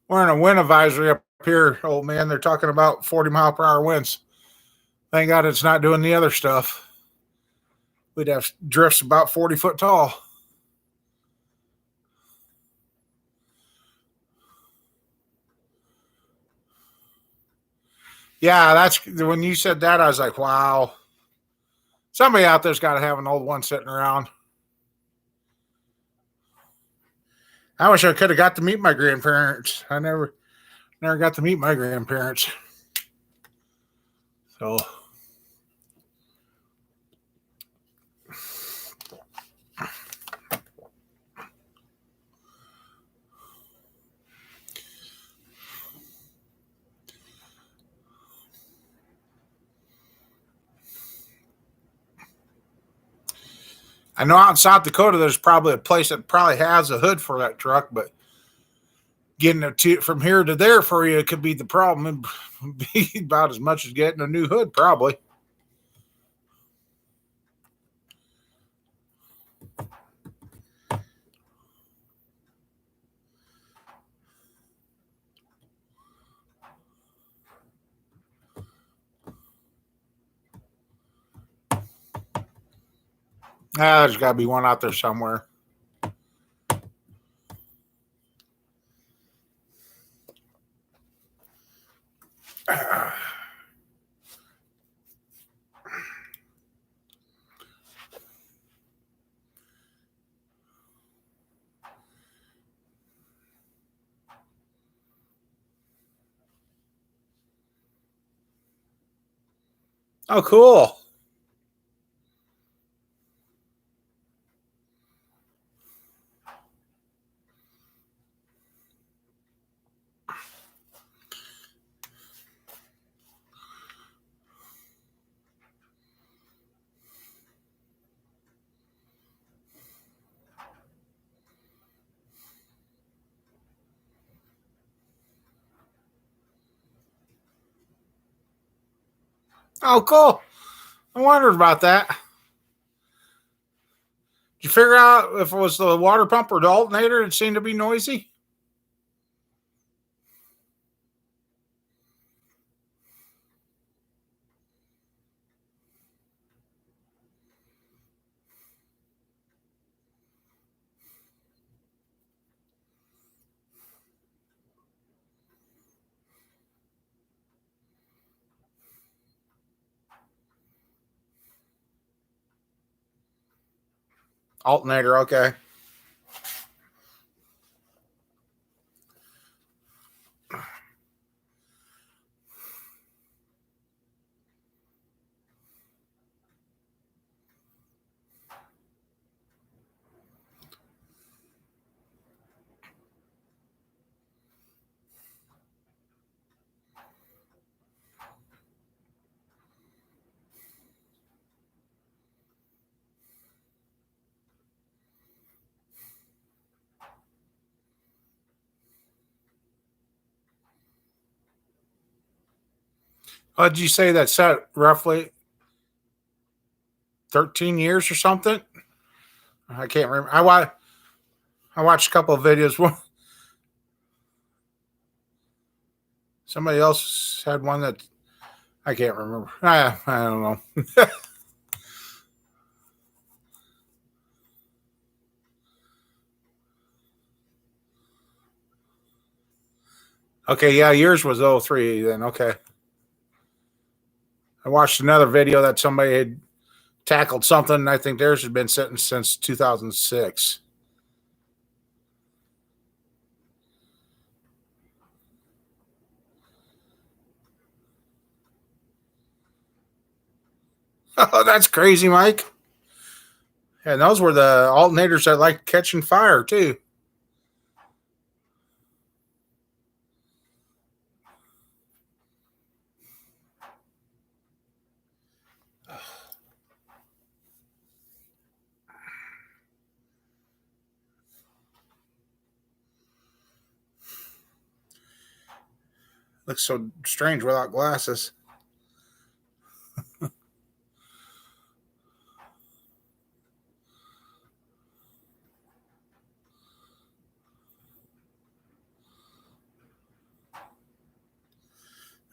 We're in a wind advisory up here, old man. They're talking about 40-mile-per-hour winds. Thank God it's not doing the other stuff. We'd have drifts about 40 foot tall. Yeah, that's when you said that, I was like, wow. Somebody out there's got to have an old one sitting around. I wish I could have got to meet my grandparents. I never got to meet my grandparents. So I know out in South Dakota, there's probably a place that probably has a hood for that truck, but getting it from here to there for you could be the problem. It'd be about as much as getting a new hood, probably. There's got to be one out there somewhere. Oh, cool. Oh, cool. I wondered about that. Did you figure out if it was the water pump or the alternator? It seemed to be noisy. Alternator, okay. Did you say that set roughly 13 years or something? I can't remember. I watched a couple of videos. Somebody else had one that I can't remember. I don't know. Okay, yeah, yours was 03 then. Okay. I watched another video that somebody had tackled something, and I think theirs had been sitting since 2006. Oh, that's crazy, Mike. And those were the alternators that liked catching fire, too. Looks so strange without glasses.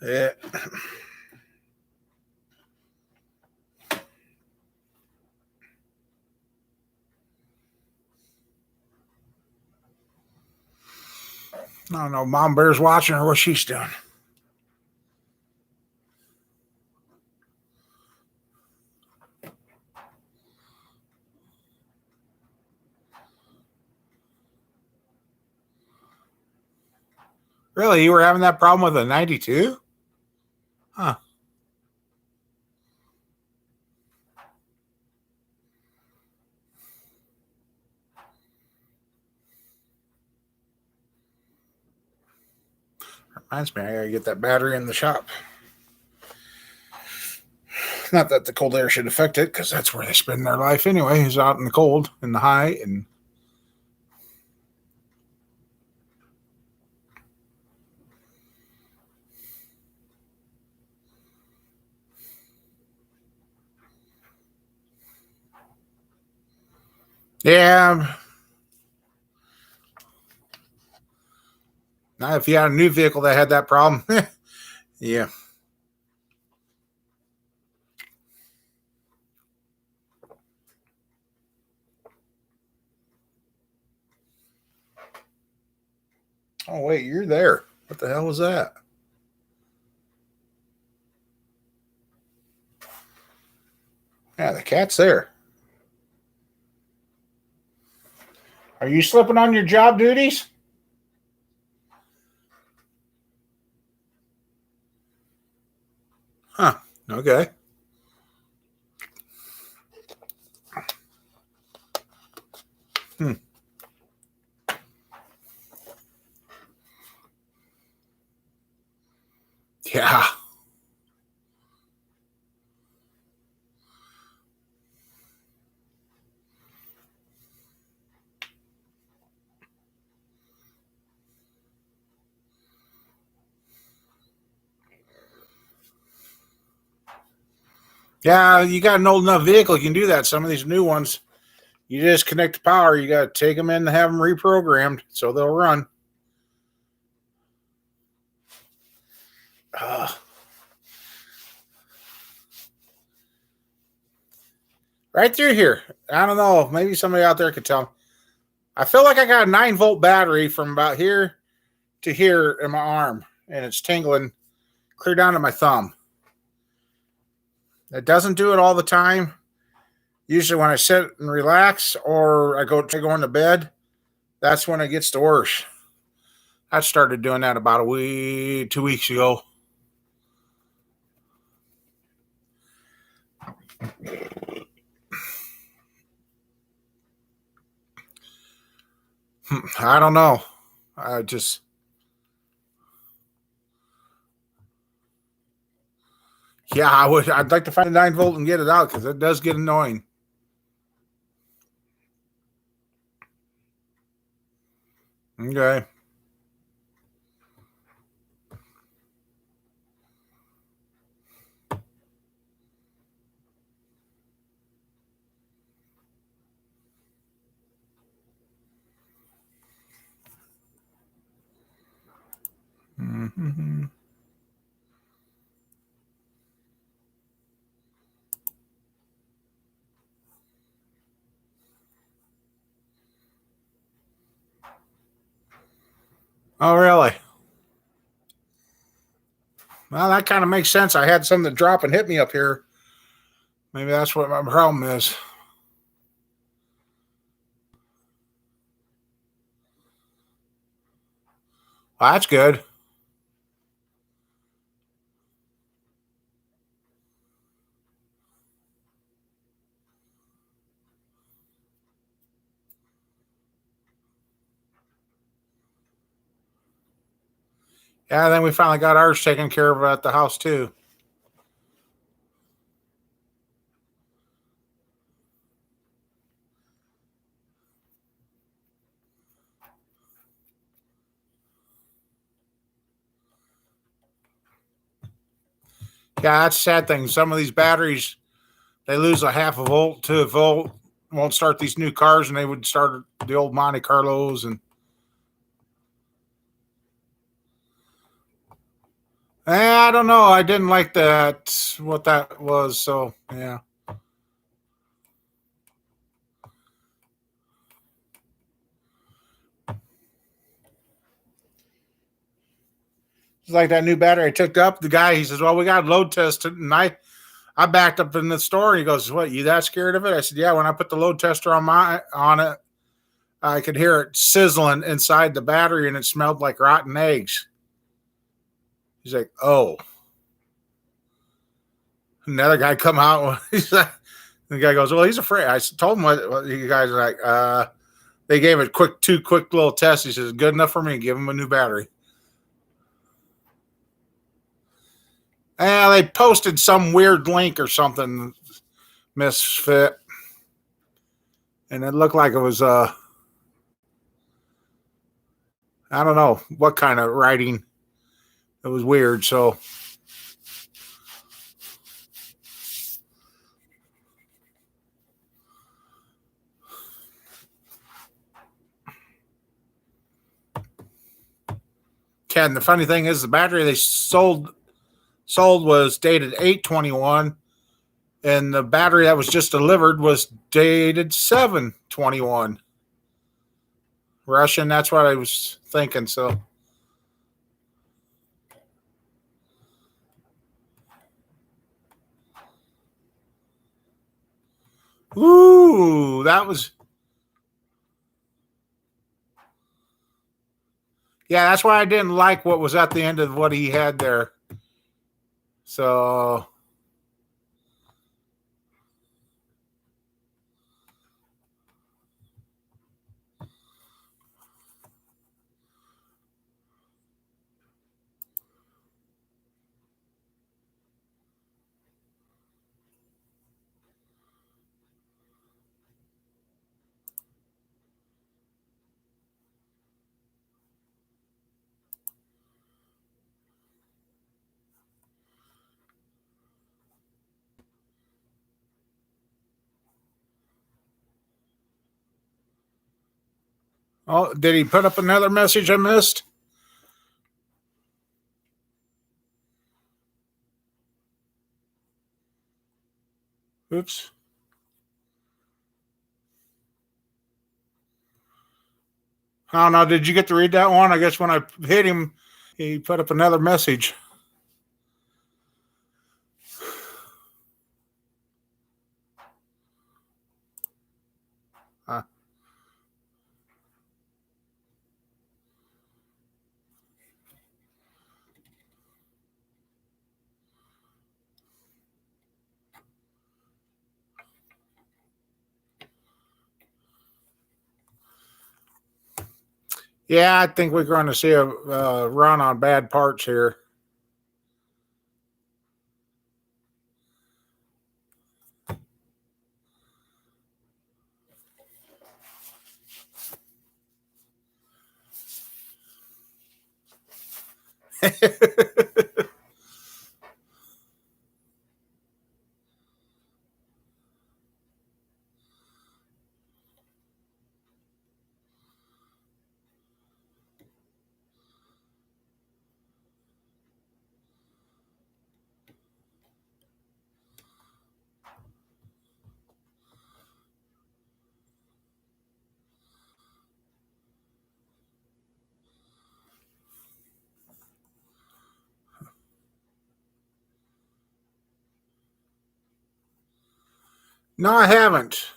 Yeah. I don't know. Mom Bear's watching or what she's doing. Really? You were having that problem with a 92? Huh. Reminds me, I gotta get that battery in the shop. Not that the cold air should affect it, because that's where they spend their life anyway, is out in the cold, in the high, and yeah. Now, if you had a new vehicle that had that problem, yeah. Oh wait, you're there. What the hell was that? Yeah, the cat's there. Are you slipping on your job duties? Huh. Okay. Hmm. Yeah. Yeah, you got an old enough vehicle, you can do that. Some of these new ones, you just connect the power. You got to take them in and have them reprogrammed so they'll run. Uh, right through here. I don't know. Maybe somebody out there could tell me. I feel like I got a 9-volt battery from about here to here in my arm, and it's tingling clear down to my thumb. It doesn't do it all the time. Usually when I sit and relax or I go going to bed, that's when it gets the worst. I started doing that about a week, 2 weeks ago. I don't know. I just, yeah, I would. I'd like to find a 9-volt and get it out because it does get annoying. Okay. Mm-hmm. Oh, really? Well, that kind of makes sense. I had something drop and hit me up here. Maybe that's what my problem is. Well, that's good. Yeah, then we finally got ours taken care of at the house too. Yeah, that's a sad thing. Some of these batteries, they lose a half a volt to a volt. Won't start these new cars, and they would start the old Monte Carlos. And I don't know. I didn't like that, what that was. So, yeah. It's like that new battery I took up. The guy, he says, well, we got load tested. And I backed up in the store. And he goes, what, you that scared of it? I said, yeah, when I put the load tester on it, I could hear it sizzling inside the battery, and it smelled like rotten eggs. He's like, oh. Another guy come out. He's like, the guy goes, well, he's afraid. I told him what you guys are like. They gave it two quick little tests. He says, good enough for me. Give him a new battery. They posted some weird link or something, misfit, and it looked like it was I don't know what kind of writing. It was weird. So Ken, the funny thing is the battery they sold was dated 8/21, and the battery that was just delivered was dated 7/21. Russian, that's what I was thinking. So ooh, that was, yeah, that's why I didn't like what was at the end of what he had there. So oh, did he put up another message I missed? Oops. I don't know. Did you get to read that one? I guess when I hit him, he put up another message. Uh, yeah, I think we're going to see a run on bad parts here. No, I haven't.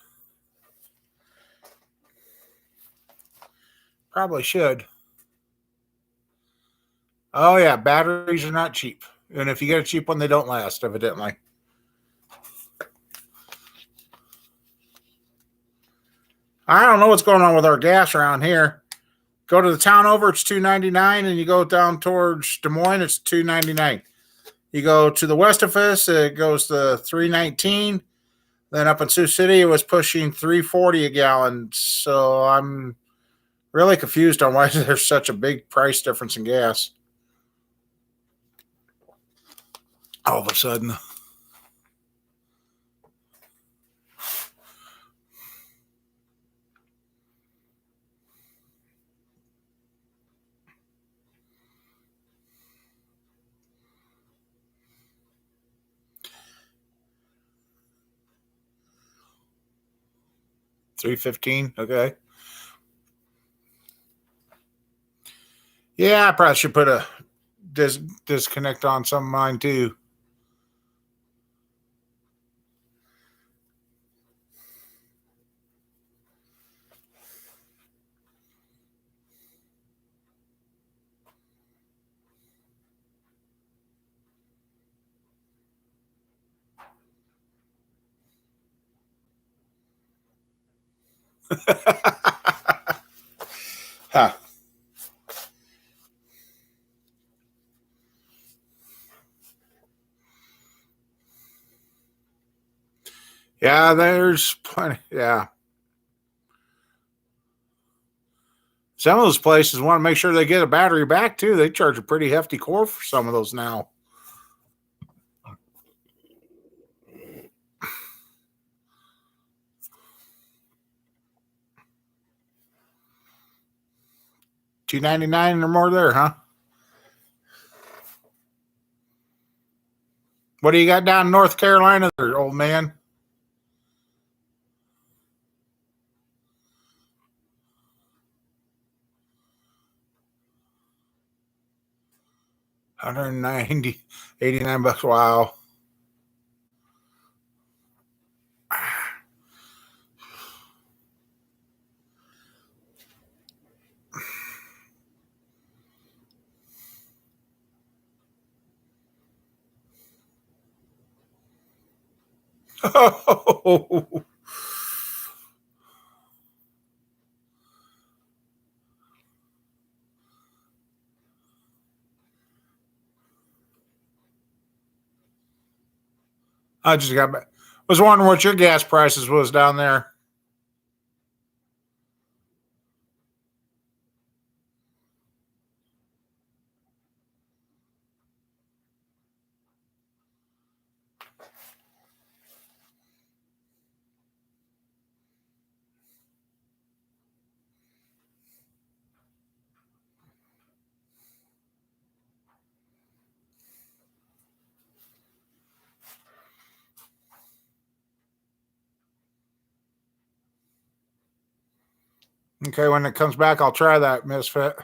Probably should. Oh, yeah, batteries are not cheap. And if you get a cheap one, they don't last, evidently. I don't know what's going on with our gas around here. Go to the town over, it's $2.99, and you go down towards Des Moines, it's $2.99. You go to the west of us, it goes to $3.19. Then up in Sioux City, it was pushing $3.40 a gallon. So I'm really confused on why there's such a big price difference in gas. all of a sudden. $3.15. Okay. Yeah, I probably should put a disconnect on some of mine too. Huh. Yeah, there's plenty. Yeah. Some of those places want to make sure they get a battery back too. They charge a pretty hefty core for some of those now. $2.99 or more there, huh? What do you got down in North Carolina there, old man? $190, $89. Wow. Oh, I just got back. Was wondering what your gas prices was down there. Okay, when it comes back, I'll try that Misfit.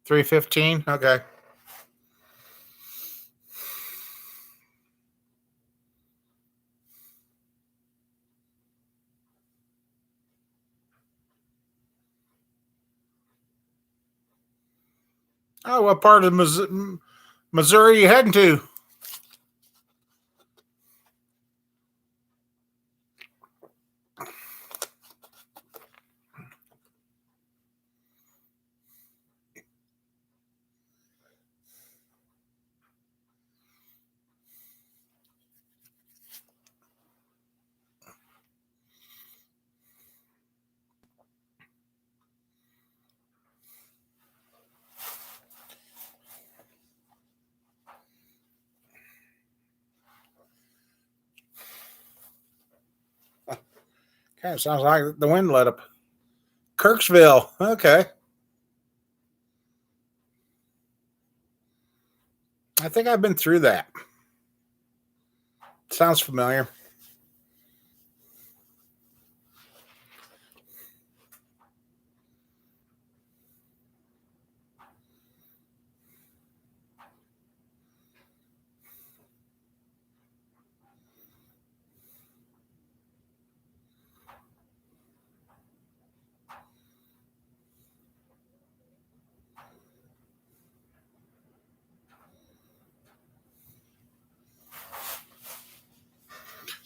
$3.15. Okay. Oh, what part of Missouri are you heading to? Kind of sounds like the wind let up. Kirksville. Okay. I think I've been through that. Sounds familiar.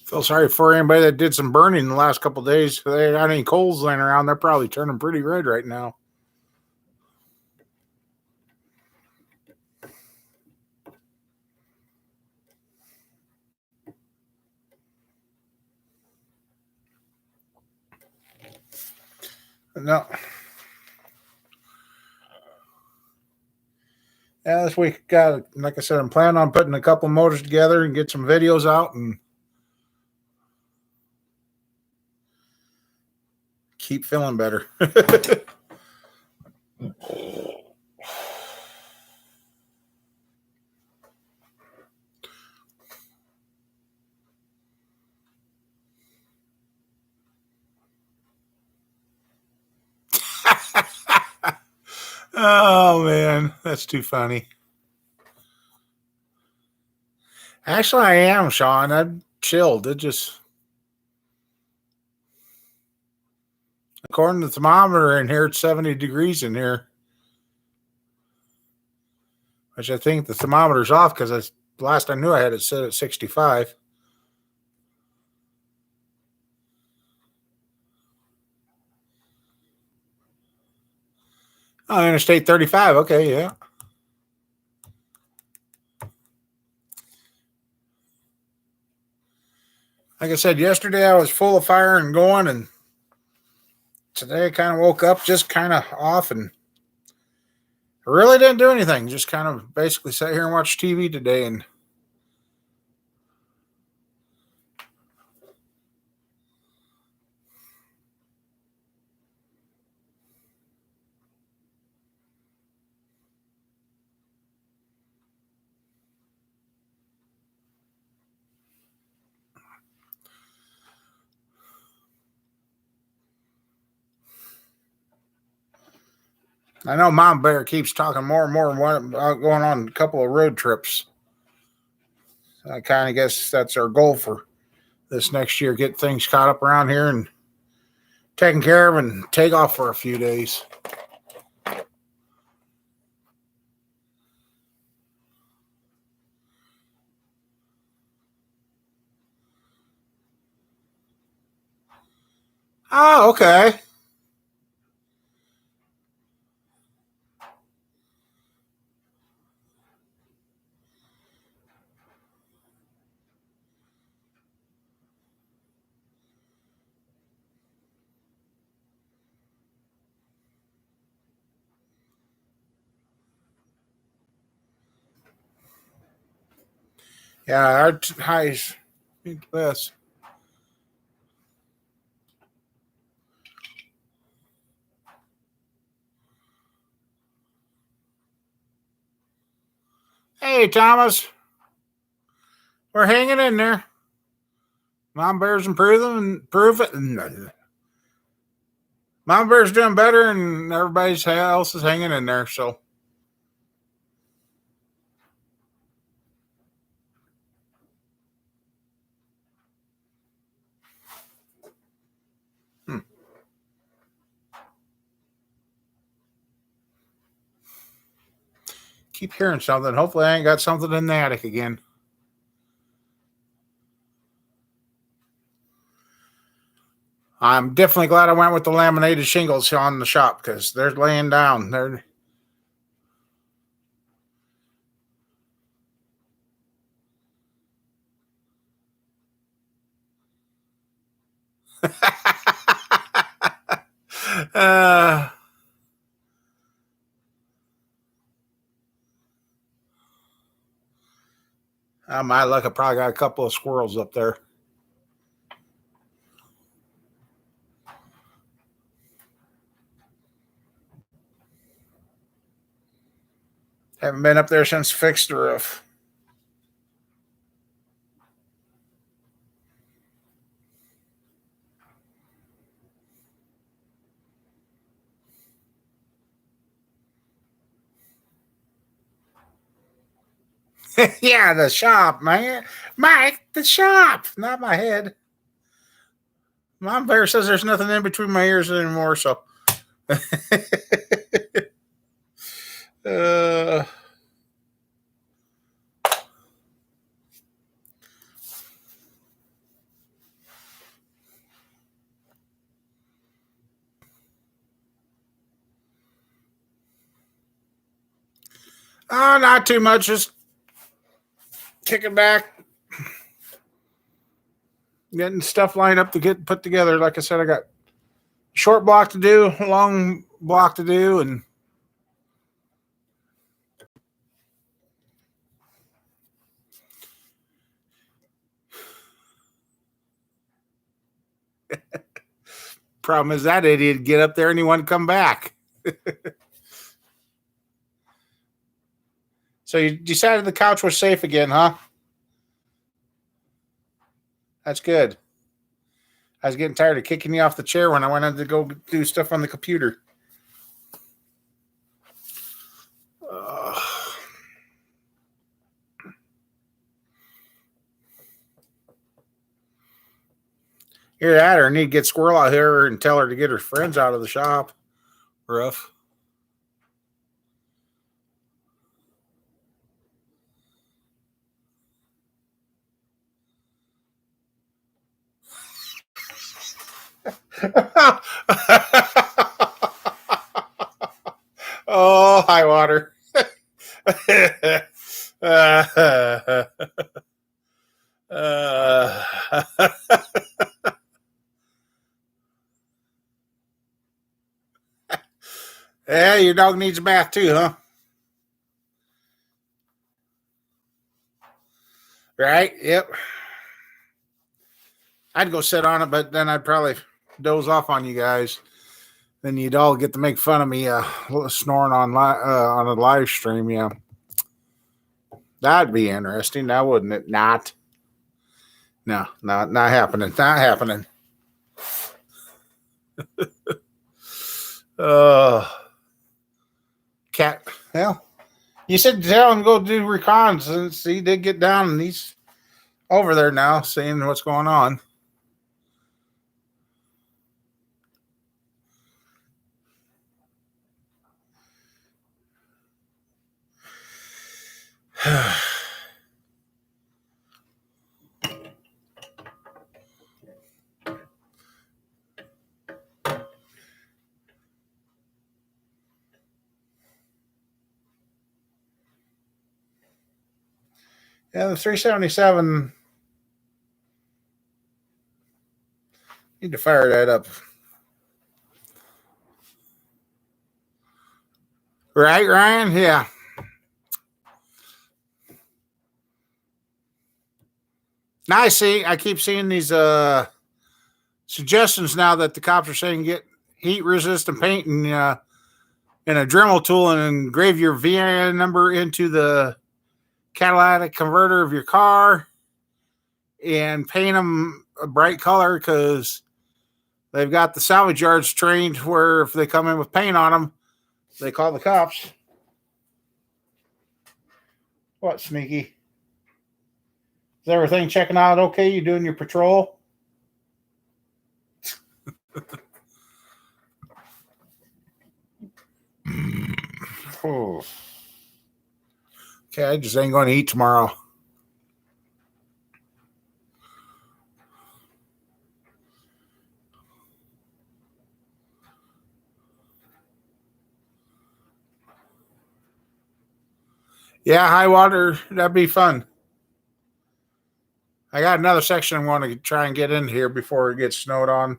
Feel sorry for anybody that did some burning in the last couple of days. If they got any coals laying around, they're probably turning pretty red right now. No. Yeah, this week like I said, I'm planning on putting a couple motors together and get some videos out and keep feeling better. Oh man, that's too funny. Actually, I am, Sean. I'm chilled. It just, according to the thermometer in here, it's 70 degrees in here, which I think the thermometer's off because last I knew I had it set at 65. Oh, Interstate 35. Okay, yeah. Like I said, yesterday I was full of fire and going, and today I kind of woke up just kind of off and I really didn't do anything. Just kind of basically sat here and watched TV today. And I know Mom Bear keeps talking more and more about going on a couple of road trips. I kind of guess that's our goal for this next year, get things caught up around here and taken care of and take off for a few days. Oh, okay. Yeah, our highs ain't the best. Hey, Thomas, we're hanging in there. Mom Bear's improving. Mom Bear's doing better, and everybody else is hanging in there. So, hmm. Keep hearing something. Hopefully, I ain't got something in the attic again. I'm definitely glad I went with the laminated shingles on the shop because they're laying down. They're uh, my luck, I probably got a couple of squirrels up there. Haven't been up there since fixed the roof. Yeah, the shop, man. Mike, the shop, not my head. Mom Bear says there's nothing in between my ears anymore, so. uh, not too much. Just kicking back, getting stuff lined up to get put together. Like I said, I got short block to do, long block to do, and Problem is that idiot get up there and he wouldn't come back. So you decided the couch was safe again, huh? That's good. I was getting tired of kicking you off the chair when I went in to go do stuff on the computer. Here at her, need to get Squirrel out here and tell her to get her friends out of the shop. Rough. Oh, high water. Yeah, your dog needs a bath too, huh? Right? Yep. I'd go sit on it, but then I'd probably doze off on you guys. Then you'd all get to make fun of me snoring on a live stream. Yeah, that'd be interesting. Now, wouldn't it? Not. No, not happening. Not happening. Cat. Well, you said tell him to go do reconnaissance. He did get down, and he's over there now, seeing what's going on. Yeah, the 377. Need to fire that up. Right, Ryan? Yeah. Now I keep seeing these suggestions now that the cops are saying get heat resistant paint and a Dremel tool and engrave your VIN number into the catalytic converter of your car and paint them a bright color, because they've got the salvage yards trained where if they come in with paint on them, they call the cops. What, Sneaky? Is everything checking out okay? You doing your patrol? Oh. Okay, I just ain't going to eat tomorrow. Yeah, high water, that'd be fun. I got another section I want to try and get in here before it gets snowed on.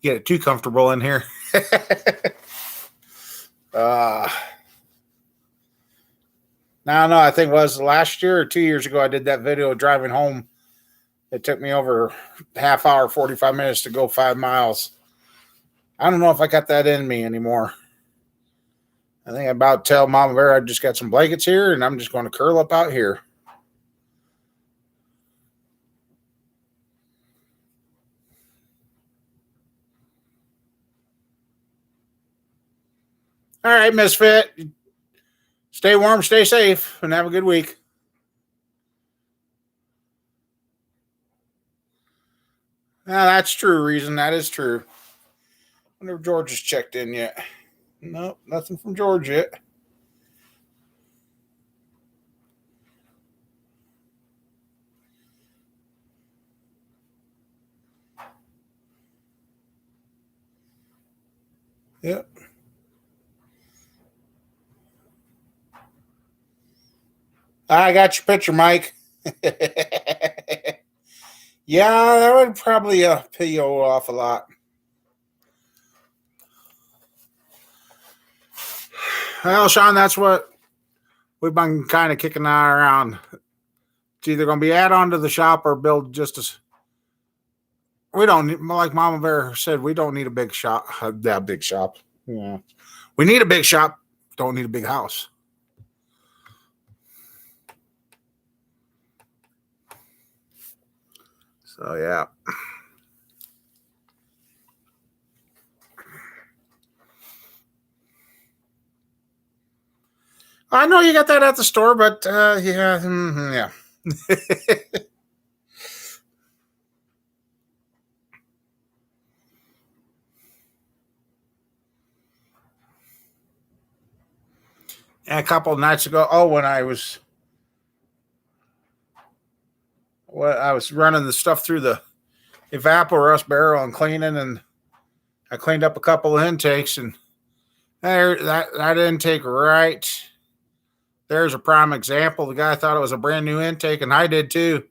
Get it too comfortable in here. No, I think it was last year or 2 years ago I did that video driving home. It took me over half hour, 45 minutes to go 5 miles. I don't know if I got that in me anymore. I think I'm about to tell Mama Bear I just got some blankets here and I'm just going to curl up out here. All right, Misfit. Stay warm, stay safe, and have a good week. Now, that's true, Reason. That is true. I wonder if George has checked in yet. Nope, nothing from George yet. Yep. I got your picture, Mike. Yeah, that would probably pay you off a lot. Well, Sean, that's what we've been kind of kicking around. It's either going to be add on to the shop or build just as. We don't need, like Mama Bear said, we don't need a big shop. That big shop. Yeah. We need a big shop. Don't need a big house. So, yeah. I know you got that at the store, but yeah. Yeah. And a couple of nights ago, when I was running the stuff through the evaporous barrel and cleaning, and I cleaned up a couple of intakes, and there that intake right there's a prime example. The guy thought it was a brand new intake, and I did too.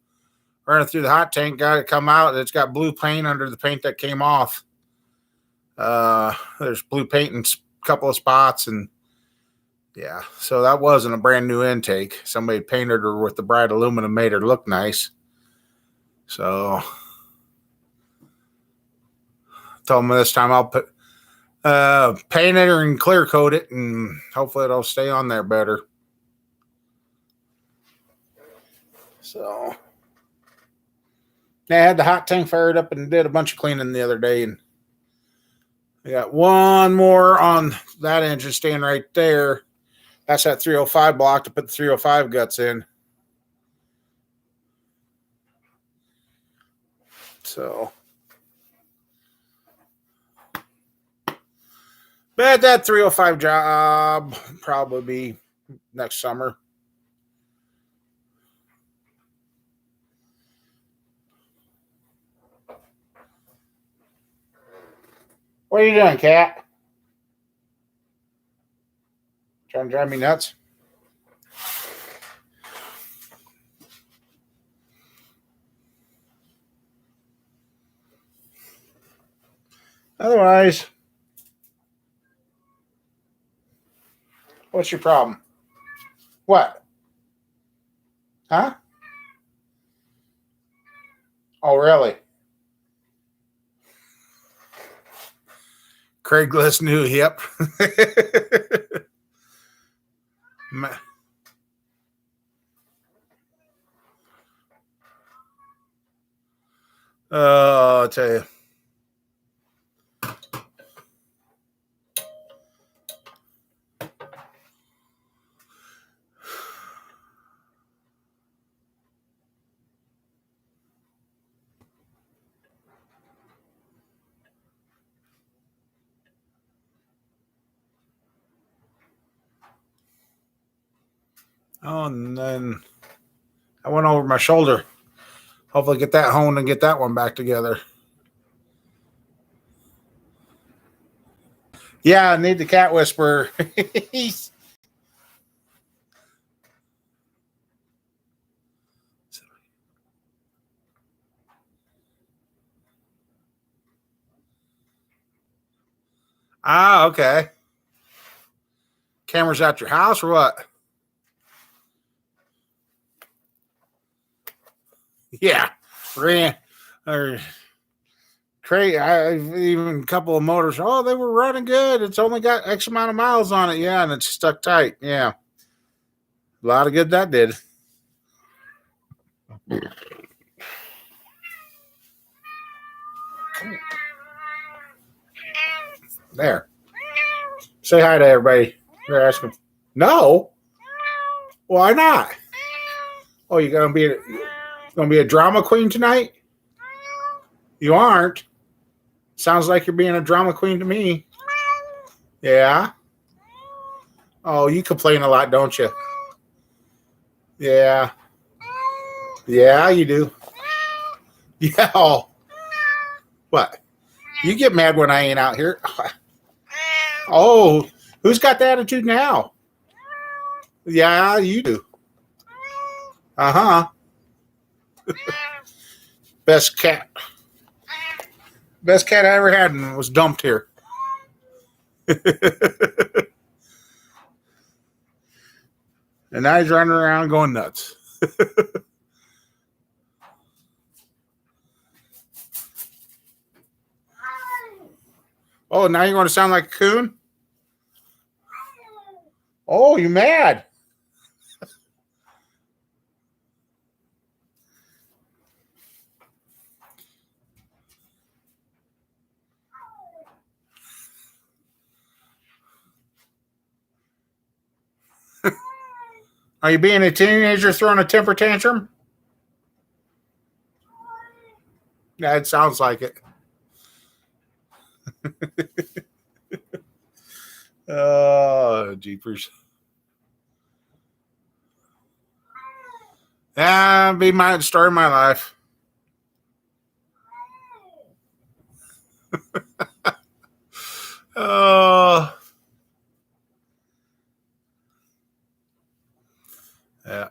Running through the hot tank, got it come out. It's got blue paint under the paint that came off. There's blue paint in a couple of spots, and yeah, so that wasn't a brand new intake. Somebody painted her with the bright aluminum, made her look nice. So told them this time I'll put paint it and clear coat it, and hopefully it'll stay on there better. So I had the hot tank fired up and did a bunch of cleaning the other day, and I got one more on that engine stand right there. That's that 305 block to put the 305 guts in. So, but that 305 job probably be next summer. What are you doing, Cat? Trying to drive me nuts? Otherwise, what's your problem? What? Huh? Oh, really? Craigslist new, yep. I'll tell you. Oh, and then I went over my shoulder. Hopefully get that honed and get that one back together. Yeah, I need the cat whisperer. Okay. Cameras at your house or what? Yeah. Ran or even a couple of motors. Oh, they were running good. It's only got X amount of miles on it. Yeah, and it's stuck tight. Yeah. A lot of good that did. There. Say hi to everybody. They're asking. No. Why not? Oh, you're gonna be a drama queen tonight? You aren't. Sounds like you're being a drama queen to me. Yeah. Oh, you complain a lot, don't you? Yeah. Yeah, you do. Yeah. Oh. What? You get mad when I ain't out here. Oh, who's got the attitude now? Yeah, you do. Uh-huh. Best cat I ever had and was dumped here. And now he's running around going nuts. Oh, now you're going to sound like a coon? Oh, you mad? Are you being a teenager throwing a temper tantrum? Yeah, it sounds like it. Oh, jeepers. That'd be my story of my life. Oh, yeah.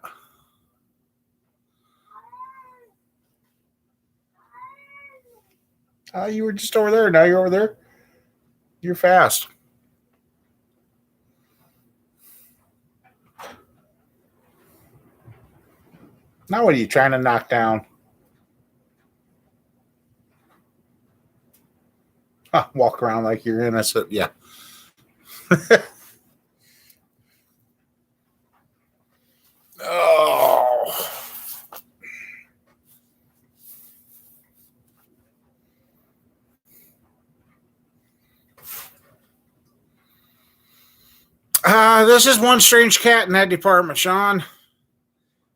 You were just over there. Now you're over there. You're fast. Now what are you trying to knock down? Walk around like you're innocent. Yeah. Oh. This is one strange cat in that department, Sean.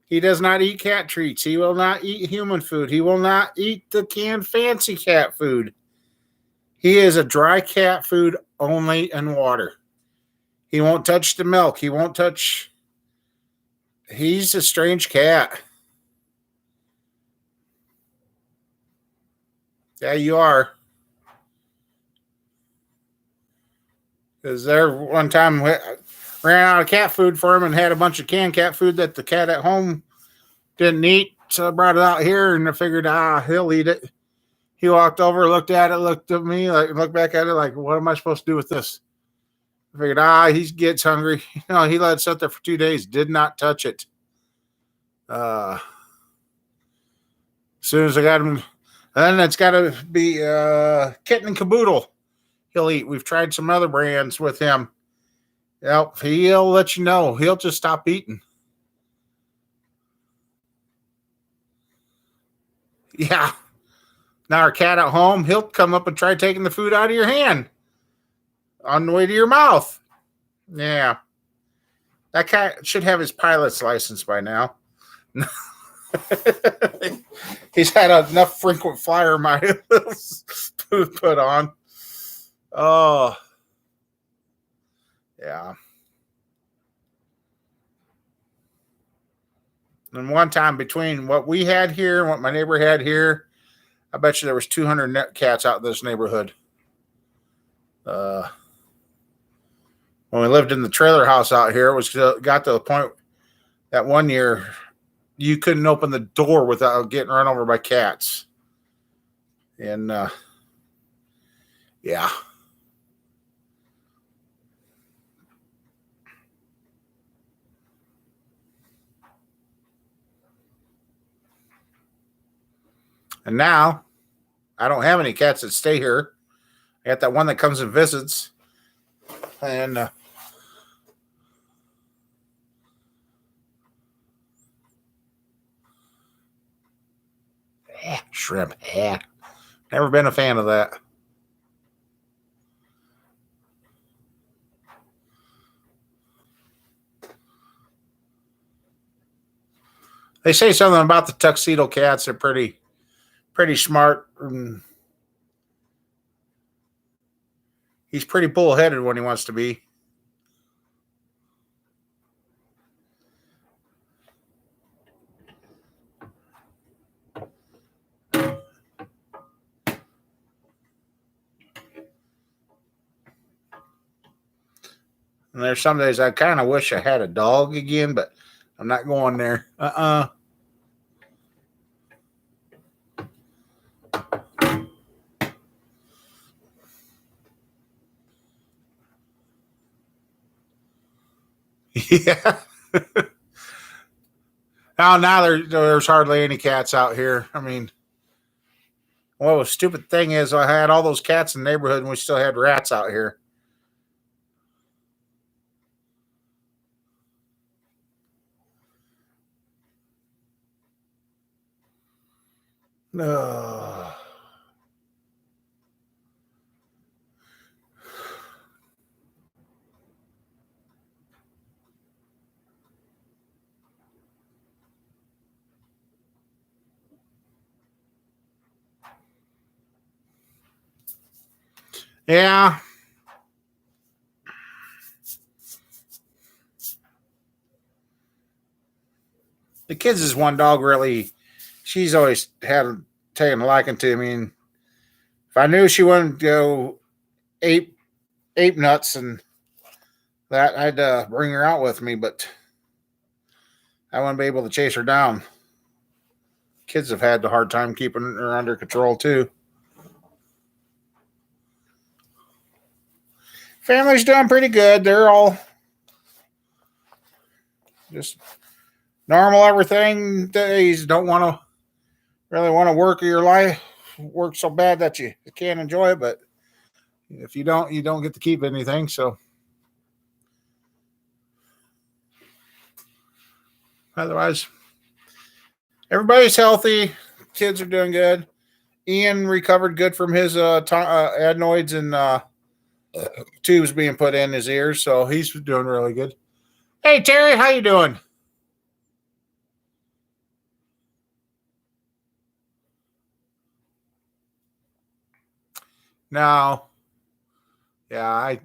He does not eat cat treats. He will not eat human food. He will not eat the canned fancy cat food. He is a dry cat food only and water. He won't touch the milk. He won't touch. He's a strange cat. Yeah, you are. Because there one time ran out of cat food for him and had a bunch of canned cat food that the cat at home didn't eat. So I brought it out here and I figured, he'll eat it. He walked over, looked at it, looked at me, looked back at it, like, what am I supposed to do with this? I figured, he gets hungry. He let it sit there for 2 days, did not touch it. As soon as I got him, then it's got to be kitten and caboodle. He'll eat. We've tried some other brands with him. Yep, he'll let you know. He'll just stop eating. Yeah. Now our cat at home, he'll come up and try taking the food out of your hand on the way to your mouth. Yeah. That cat should have his pilot's license by now. He's had enough frequent flyer miles put on. Oh, yeah. And one time between what we had here and what my neighbor had here, I bet you there was 200 cats out in this neighborhood. When we lived in the trailer house out here, it was got to the point that one year you couldn't open the door without getting run over by cats. And yeah. And now I don't have any cats that stay here. I got that one that comes and visits. And shrimp. Never been a fan of that. They say something about the tuxedo cats. They're pretty smart. He's pretty bullheaded when he wants to be. And there's some days I kind of wish I had a dog again, but I'm not going there. Yeah. Now there's hardly any cats out here. I mean, Well, the stupid thing is, I had all those cats in the neighborhood, and we still had rats out here. No. Yeah. The kids is one dog really. She's always had taken a liking to me, and if I knew she wanted to go ape nuts and that, I'd bring her out with me, but I wouldn't be able to chase her down. Kids have had the hard time keeping her under control too. Family's doing pretty good. They're all just normal everything days. Don't want to really want to work your life, work so bad that you can't enjoy it. But if you don't, you don't get to keep anything. So otherwise, everybody's healthy. Kids are doing good. Ian recovered good from his adenoids and tubes being put in his ears, so he's doing really good. Hey Terry, how you doing? No, yeah,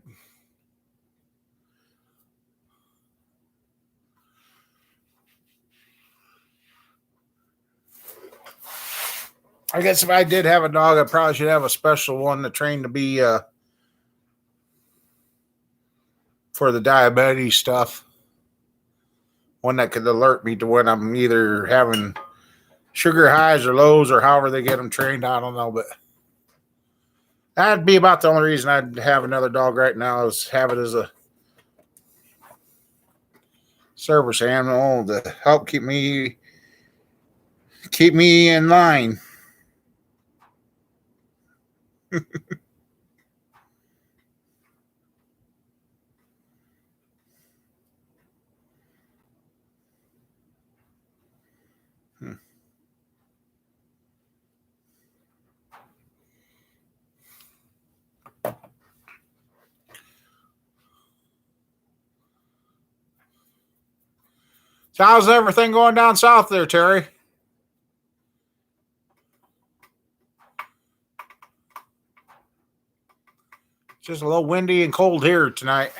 I guess if I did have a dog, I probably should have a special one to train to be for the diabetes stuff. One that could alert me to when I'm either having sugar highs or lows or however they get them trained. I don't know, but that'd be about the only reason I'd have another dog right now is have it as a service animal to help keep me in line. So how's everything going down south there, Terry? It's just a little windy and cold here tonight.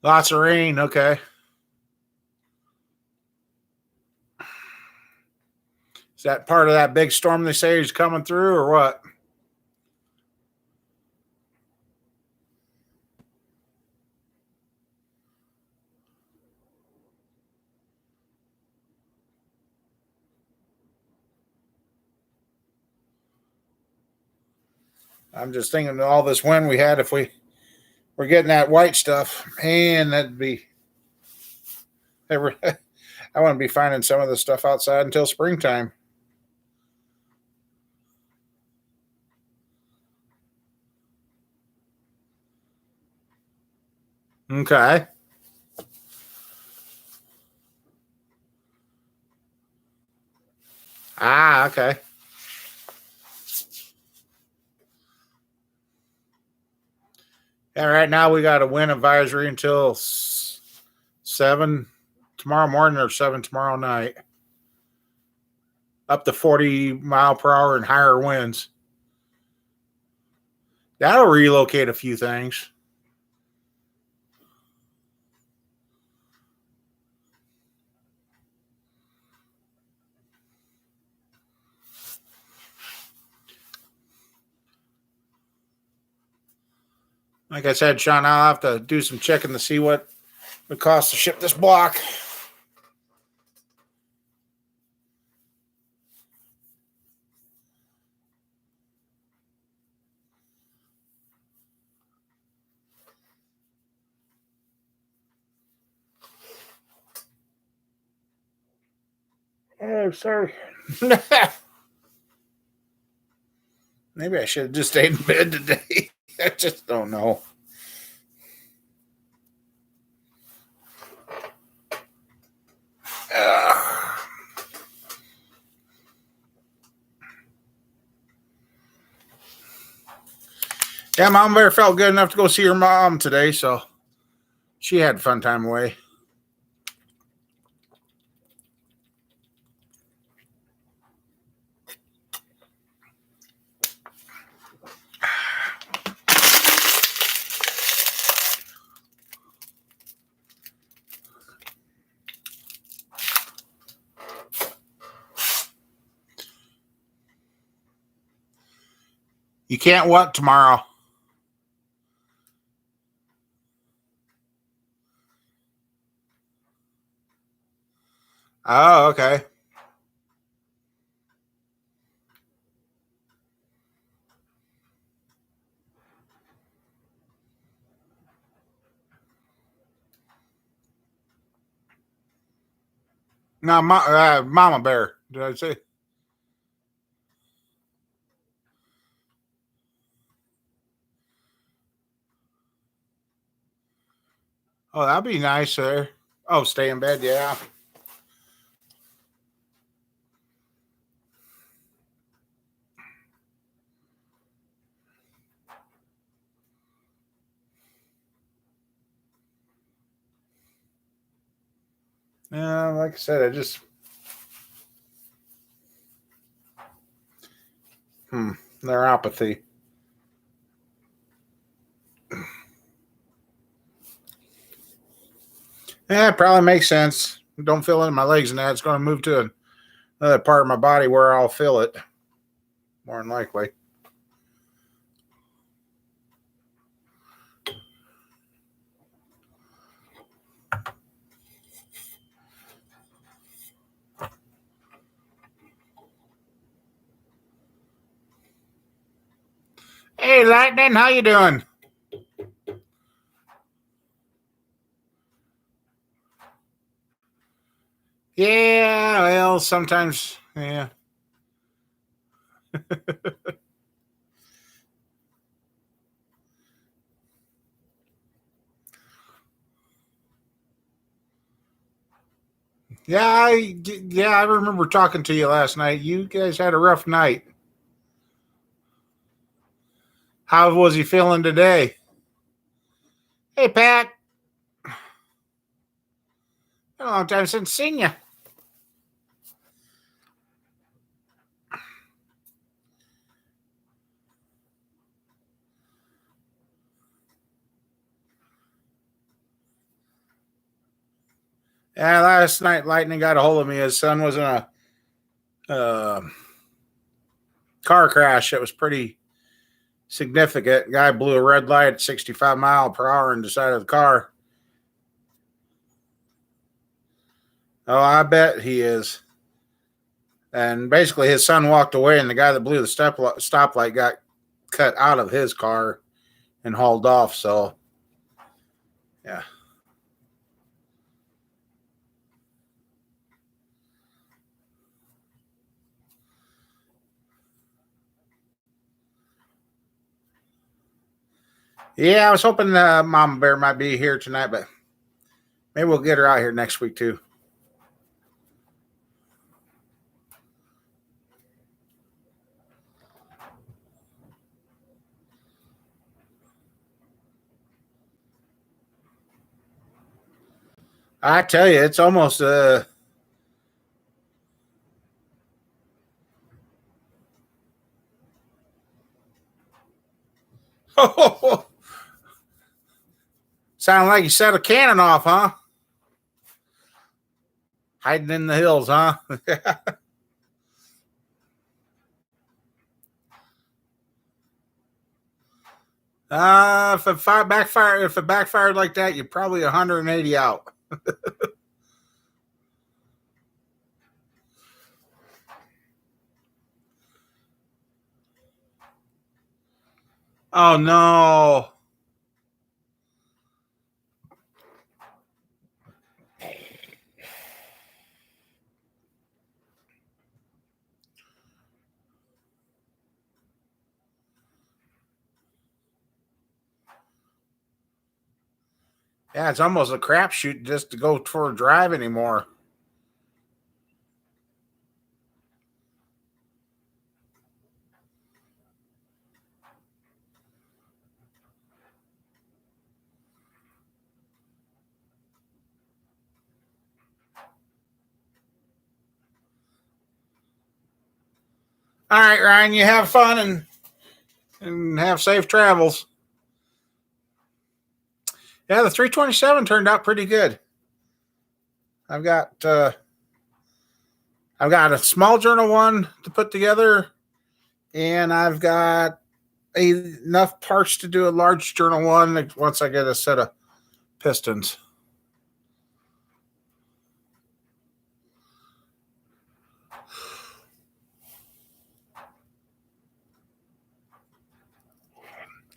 Lots of rain. Okay. Is that part of that big storm they say is coming through or what? I'm just thinking of all this wind we had. If we're getting that white stuff, man, that'd be. I want to be finding some of the stuff outside until springtime. Okay. Ah, okay. Yeah, right now we got a wind advisory until 7 tomorrow morning or 7 tomorrow night. Up to 40 mph and higher winds. That'll relocate a few things. Like I said, Sean, I'll have to do some checking to see what it costs to ship this block. Oh, sorry. Maybe I should have just stayed in bed today. I just don't know. Yeah, Mom Bear felt good enough to go see her mom today, so she had a fun time away. You can't what tomorrow? Oh, okay. No, Mama Bear. Did I say? Oh, that'd be nice there. Oh, stay in bed, yeah. Yeah, like I said, I just neuropathy. Yeah, it probably makes sense. Don't feel it in my legs and that. It's going to move to another part of my body where I'll feel it, more than likely. Hey, Lightning, how you doing? Yeah, well, sometimes, yeah. I remember talking to you last night. You guys had a rough night. How was he feeling today? Hey, Pat. Been a long time since seen you. Yeah, last night Lightning got a hold of me. His son was in a uh, car crash. It was pretty significant. Guy blew a red light at 65 mile per hour into the side of the car. Oh, I bet he is. And basically, his son walked away, and the guy that blew the stoplight got cut out of his car and hauled off. So, yeah. Yeah, I was hoping Mama Bear might be here tonight, but maybe we'll get her out here next week, too. I tell you, it's almost sound like you set a cannon off, huh? Hiding in the hills, huh? If it backfired like that, you're probably 180 out. Oh no! Yeah, it's almost a crapshoot just to go for a drive anymore. All right, Ryan, you have fun and have safe travels. Yeah, the 327 turned out pretty good. I've got I've got a small journal one to put together, and I've got enough parts to do a large journal one once I get a set of pistons.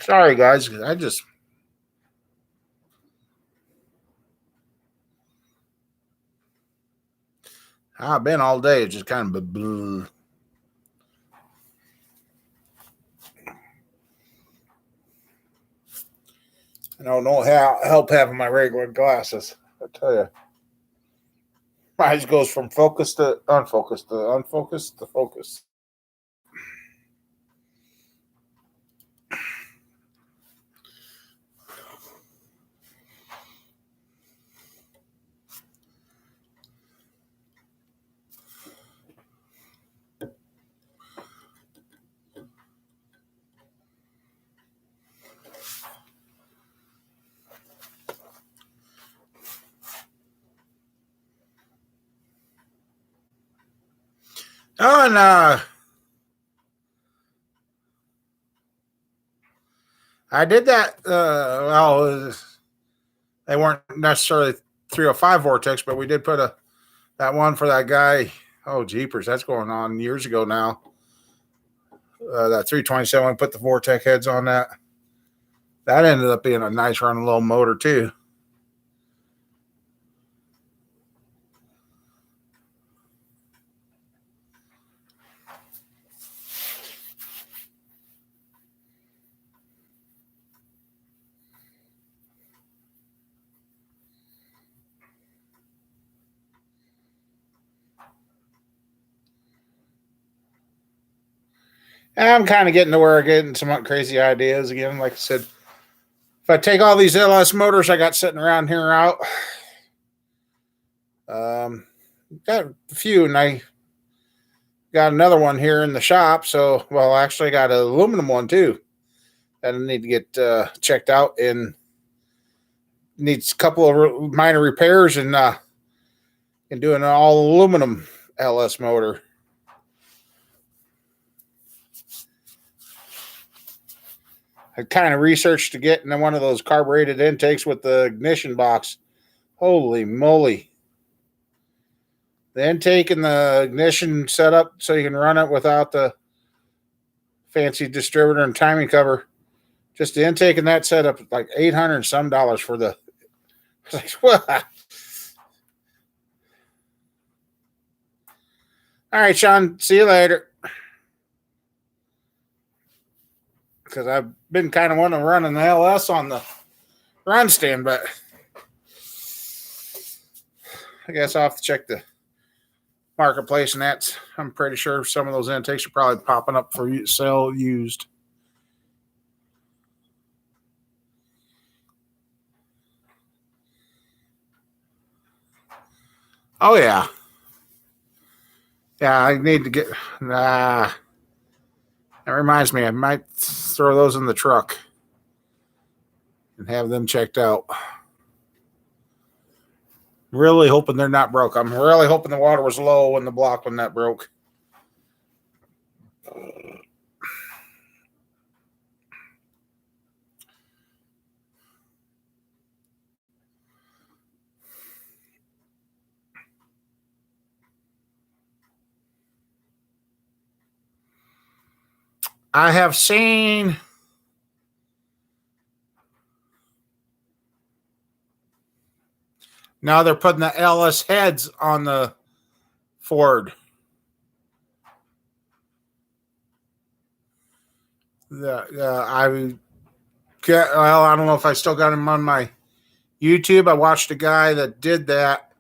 Sorry, guys. I've been all day just kind of blue. I don't know how help having my regular glasses. I tell you, my eyes goes from focus to unfocused to focus. Oh, and I did that. Well, they weren't necessarily 305 vortex, but we did put that one for that guy. Oh, jeepers, that's going on years ago now. That 327, we put the vortex heads on that. That ended up being a nice running little motor too. And I'm kind of getting to where I'm getting some crazy ideas again. Like I said, if I take all these LS motors I got sitting around here out, got a few, and I got another one here in the shop. So, well, actually, I got an aluminum one too that I need to get checked out and needs a couple of minor repairs and doing an all aluminum LS motor. I kind of researched to get in one of those carbureted intakes with the ignition box. Holy moly. The intake and the ignition set up so you can run it without the fancy distributor and timing cover. Just the intake and that setup, like $800 some dollars for the. Like, what? All right, Sean. See you later. Because I've been kind of wanting to run an LS on the run stand, but I guess I'll have to check the marketplace, and I'm pretty sure some of those intakes are probably popping up for sale used. Oh yeah, yeah. I need to get. That reminds me, I might throw those in the truck and have them checked out. Really hoping they're not broke. I'm really hoping the water was low in the block when that broke. I have seen. Now they're putting the LS heads on the Ford. I don't know if I still got them on my YouTube. I watched a guy that did that,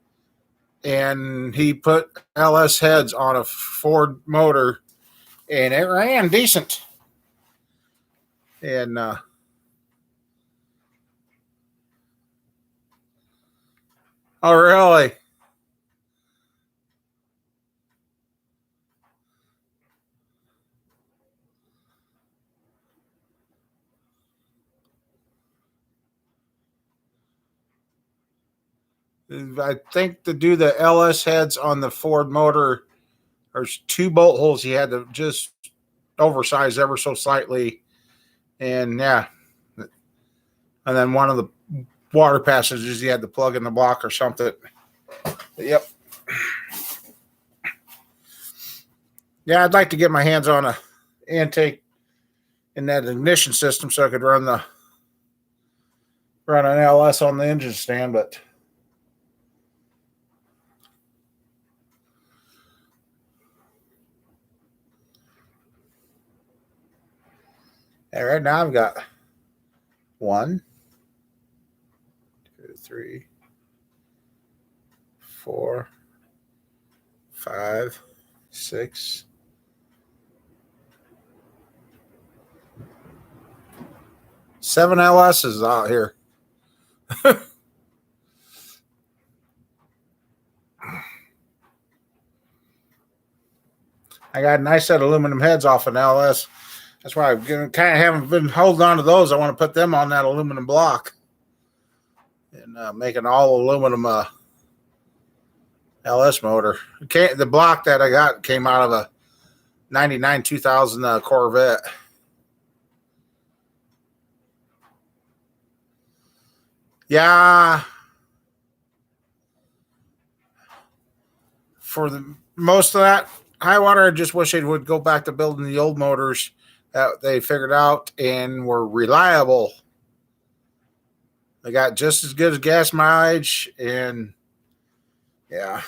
and he put LS heads on a Ford motor, and it ran decent. And oh, really? I think to do the LS heads on the Ford motor, there's 2 bolt holes you had to just oversize ever so slightly, and yeah, and then one of the water passages you had to plug in the block or something. Yep. Yeah, I'd like to get my hands on a intake in that ignition system so I could run an LS on the engine stand, but yeah, right now I've got 1, 2, 3, 4, 5, 6, 7 LSs out here. I got a nice set of aluminum heads off an LS. That's why I kind of haven't been holding on to those. I want to put them on that aluminum block and make an all aluminum LS motor. The block that I got came out of a 99 2000 Corvette. Yeah, for the most of that high water, I just wish they would go back to building the old motors that they figured out and were reliable. They got just as good as gas mileage, and yeah.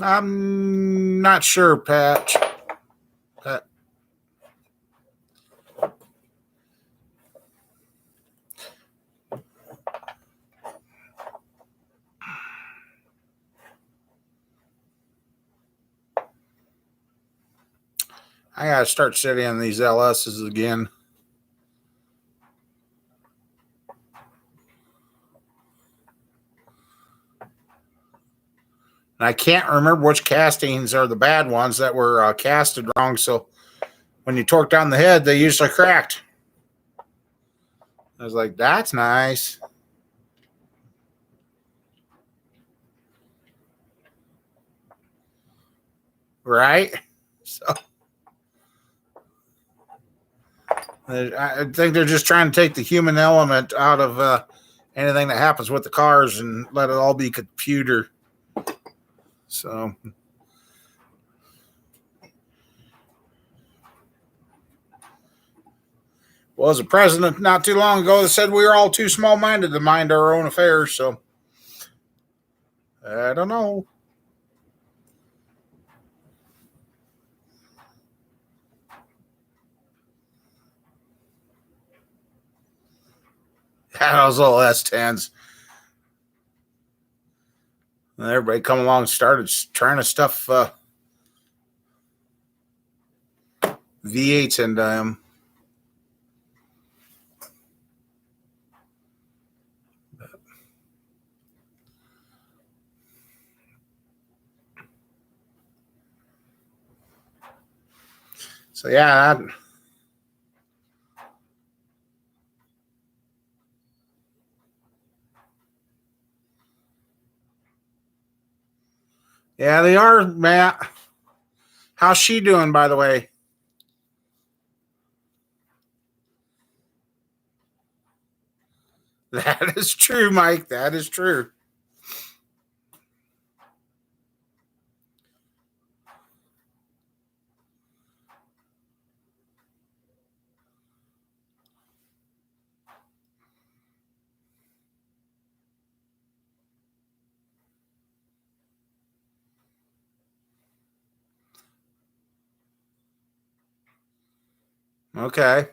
I'm not sure, Pat. I gotta start studying these LSs again. And I can't remember which castings are the bad ones that were casted wrong. So when you torque down the head, they usually cracked. I was like, that's nice. Right? So I think they're just trying to take the human element out of anything that happens with the cars and let it all be computer. So, was a president not too long ago that said we were all too small minded to mind our own affairs. So, I don't know. Yeah, those little S10s. And everybody come along and started trying to stuff V8s into them. So yeah, yeah, they are, Matt. How's she doing, by the way? That is true, Mike. That is true. Okay.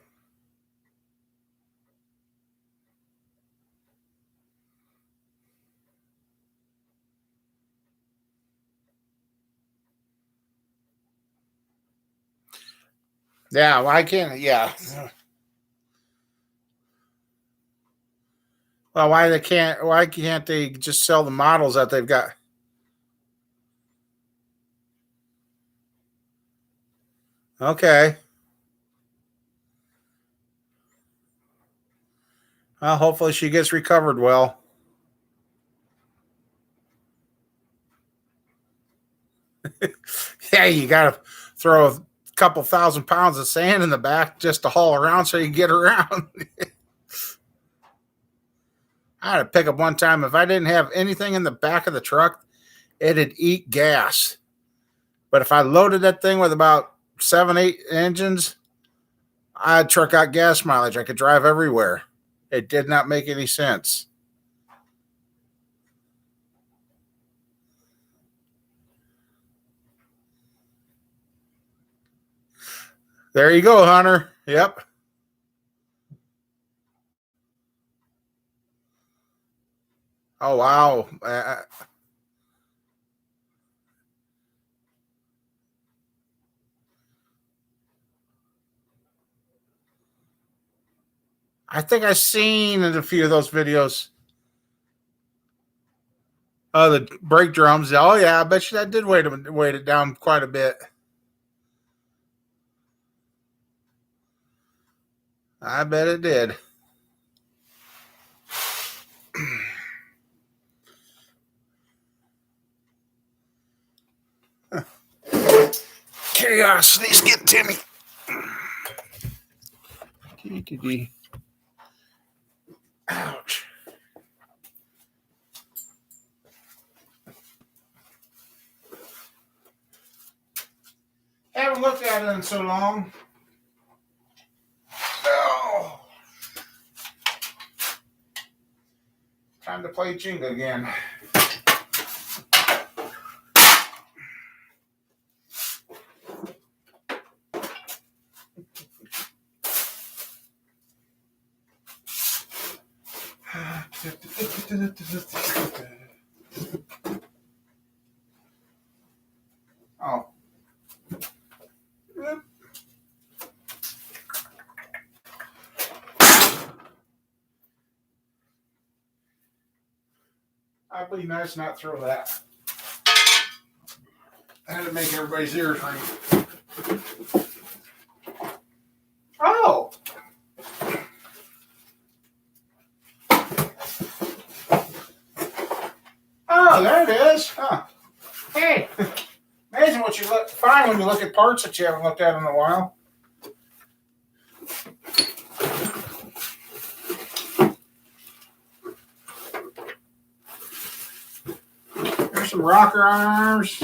Yeah, why can't? Yeah. Well, why they can't? Why can't they just sell the models that they've got? Okay. Well, hopefully she gets recovered well. Yeah, you got to throw a couple £1,000 of sand in the back just to haul around so you can get around. I had to pick up one time. If I didn't have anything in the back of the truck, it'd eat gas. But if I loaded that thing with about 7, 8 engines, I'd truck out gas mileage. I could drive everywhere. It did not make any sense. There you go, Hunter. Yep. Oh, wow. I think I've seen in a few of those videos. Oh, the brake drums. Oh, yeah. I bet you that did weight it down quite a bit. I bet it did. Curiosity's getting to me. Ouch. Haven't looked at it in so long. Oh. Time to play Jenga again. Oh. I'd be nice not throw that. I had to make everybody's ears ring. Oh. Oh, there it is. Huh. Hey. Amazing what you find when you look at parts that you haven't looked at in a while. There's some rocker arms,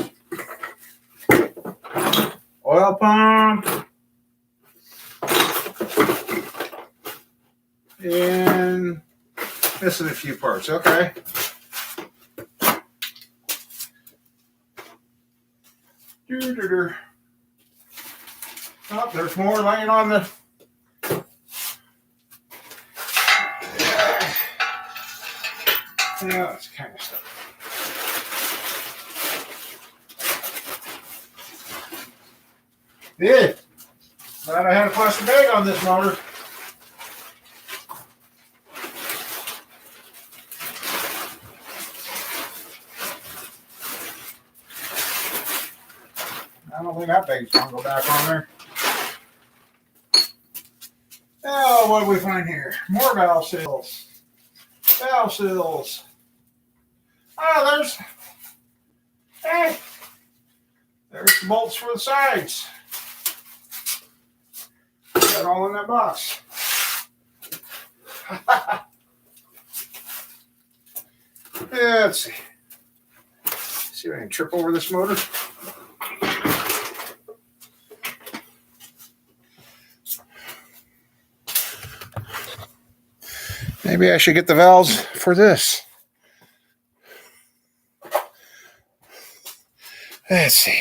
oil pump, and missing a few parts. Okay. Oh, there's more laying on the. Yeah, that's kind of stuff. Yeah. Glad I had a plastic bag on this motor. I don't think that bag's gonna go back on there. Oh, what do we find here? More valve seals. Valve seals. Oh, hey, there's the bolts for the sides. Got all in that box. Yeah, let's see. See if I can trip over this motor. Maybe I should get the valves for this. Let's see.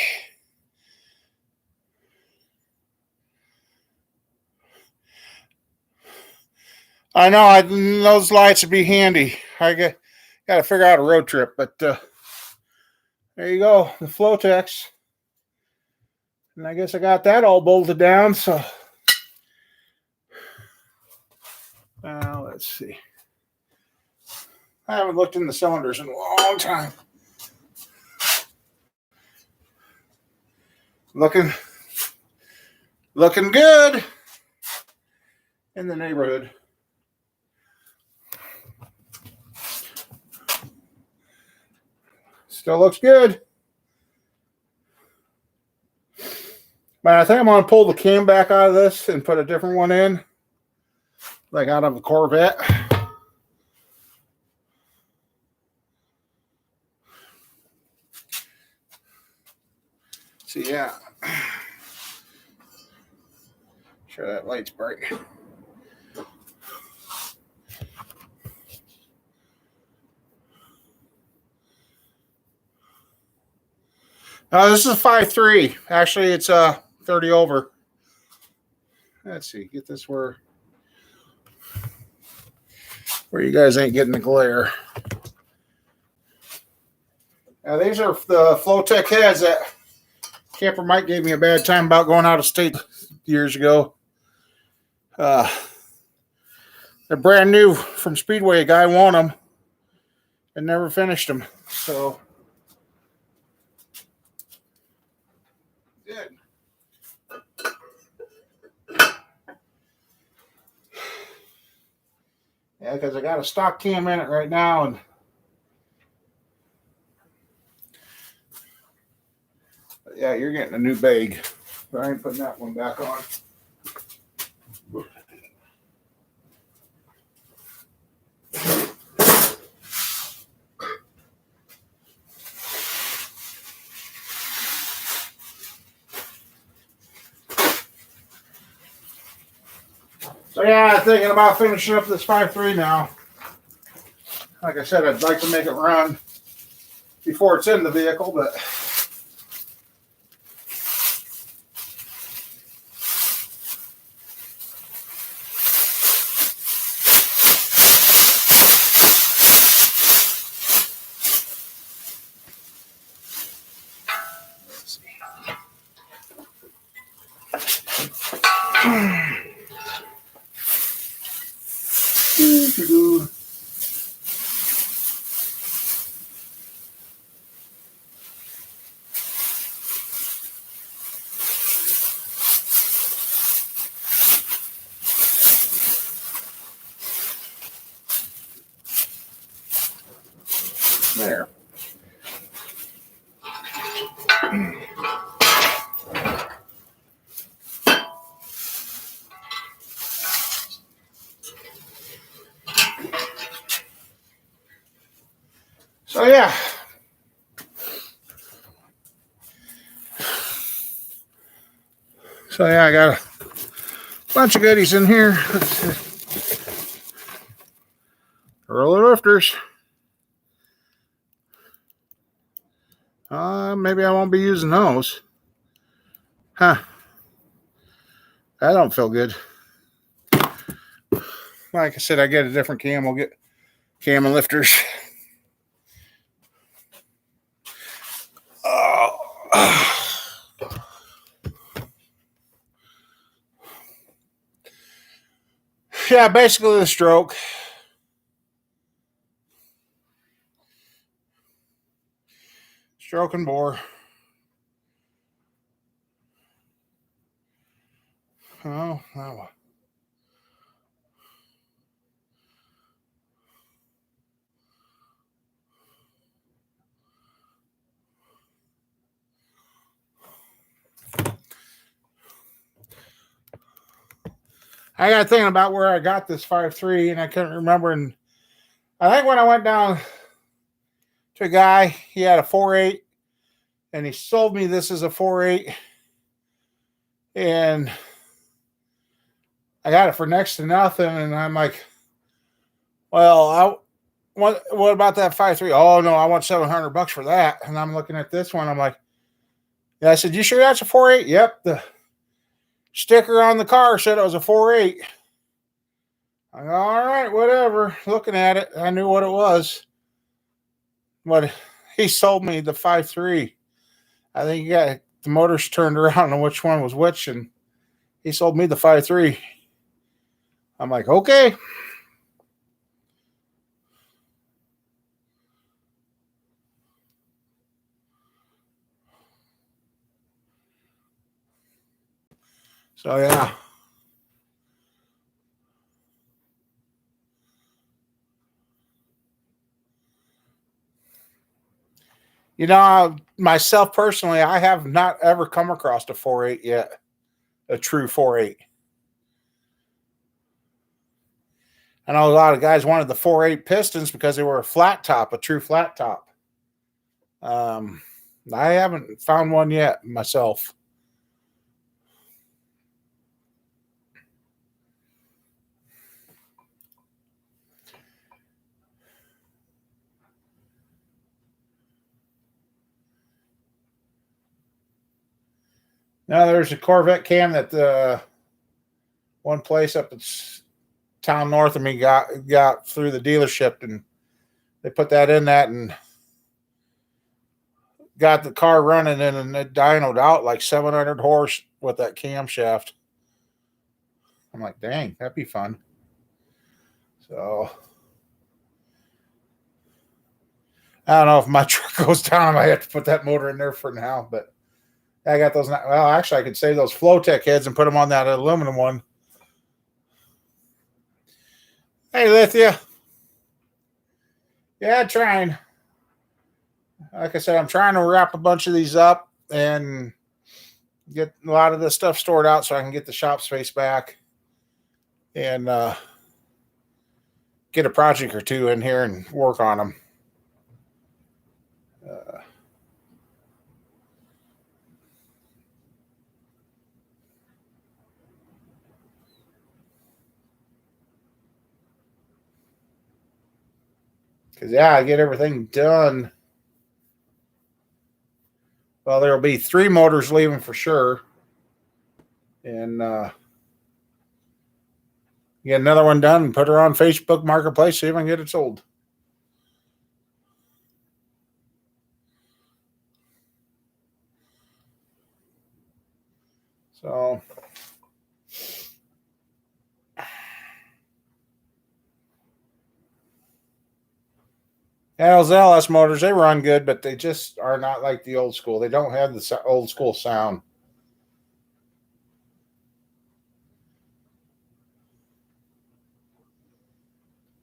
I know those lights would be handy. I got to figure out a road trip, but there you go, the Flotex. And I guess I got that all bolted down. So let's see. I haven't looked in the cylinders in a long time. Looking good in the neighborhood. Still looks good. But I think I'm going to pull the cam back out of this and put a different one in, like out of a Corvette. See, yeah. Sure that light's bright. This is a 5.3. Actually, it's 30 over. Let's see. Get this where you guys ain't getting the glare. Now, these are the Flowtech heads that Camper Mike gave me a bad time about going out of state years ago. They're brand new from Speedway. A guy won them and never finished them. So, good. Yeah, because I got a stock cam in it right now, and yeah, you're getting a new bag. But I ain't putting that one back on. So yeah, I'm thinking about finishing up this 5.3 now. Like I said, I'd like to make it run before it's in the vehicle, but let's see. There. So yeah. So yeah, I got a bunch of goodies in here. Roller lifters. Maybe I won't be using those. Huh. That don't feel good. Like I said, I get a different cam. We'll get cam and lifters. Yeah, basically the stroke. Stroke and bore. Oh, now I got thinking about where I got this 5.3, and I couldn't remember. And I think when I went down to a guy, he had a 4.8, and he sold me this as a 4.8, and I got it for next to nothing. And I'm like, well, what about that 5.3? Oh no, I want $700 for that. And I'm looking at this one. I'm like, yeah. I said, you sure that's a 4.8? Yep. The sticker on the car said it was a 4.8. I go, all right, whatever. Looking at it, I knew what it was. But he sold me the 5.3. I think he got the motors turned around and which one was which, and he sold me the 5.3. I'm like, okay. So yeah. Myself personally, I have not ever come across a 4.8 yet, a true 4.8. I know a lot of guys wanted the 4.8 pistons because they were a flat top, a true flat top. I haven't found one yet myself. Now there's a Corvette cam that one place up in town north of me got through the dealership, and they put that in that and got the car running, and it dynoed out like 700 horse with that camshaft. I'm like, dang, that'd be fun. So I don't know if my truck goes down, I might have to put that motor in there for now. But I got those. Well, actually, I could save those Flowtech heads and put them on that aluminum one. Hey, Lithia. Yeah, trying. Like I said, I'm trying to wrap a bunch of these up and get a lot of this stuff stored out so I can get the shop space back and get a project or two in here and work on them. Because, yeah, I get everything done. Well, there'll be 3 motors leaving for sure. And get another one done and put her on Facebook Marketplace, see if I can get it sold. So, and those LS motors, they run good, but they just are not like the old school. They don't have the old school sound.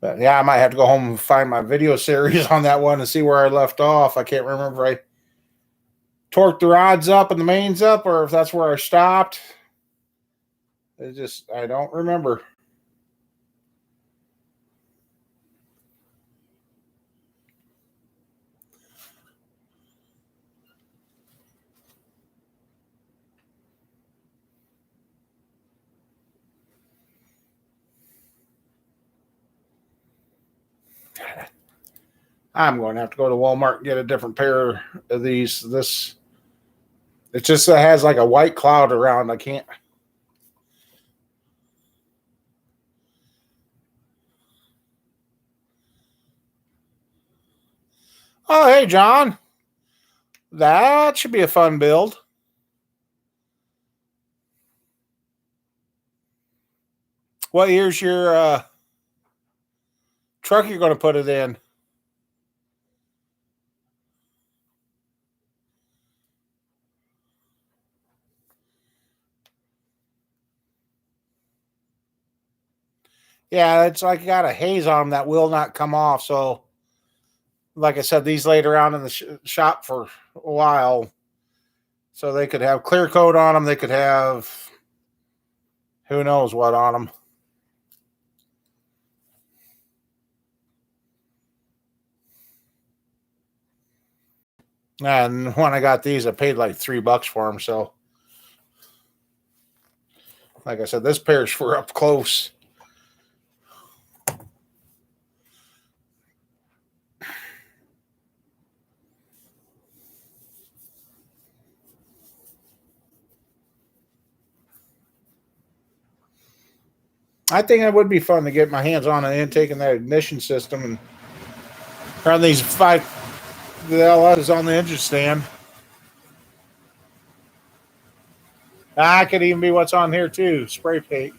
But yeah, I might have to go home and find my video series on that one and see where I left off. I can't remember if I torqued the rods up and the mains up or if that's where I stopped. I don't remember. I'm going to have to go to Walmart and get a different pair of these. It just has like a white cloud around. I can't. Oh, hey, John. That should be a fun build. What year's your truck you're going to put it in? Yeah, it's like got a haze on them that will not come off. So, like I said, these laid around in the shop for a while. So they could have clear coat on them. They could have who knows what on them. And when I got these, I paid like $3 for them. So, like I said, this pair's for up close. I think it would be fun to get my hands on an intake and that ignition system and run these the LS on the engine stand. That could even be what's on here too, spray paint.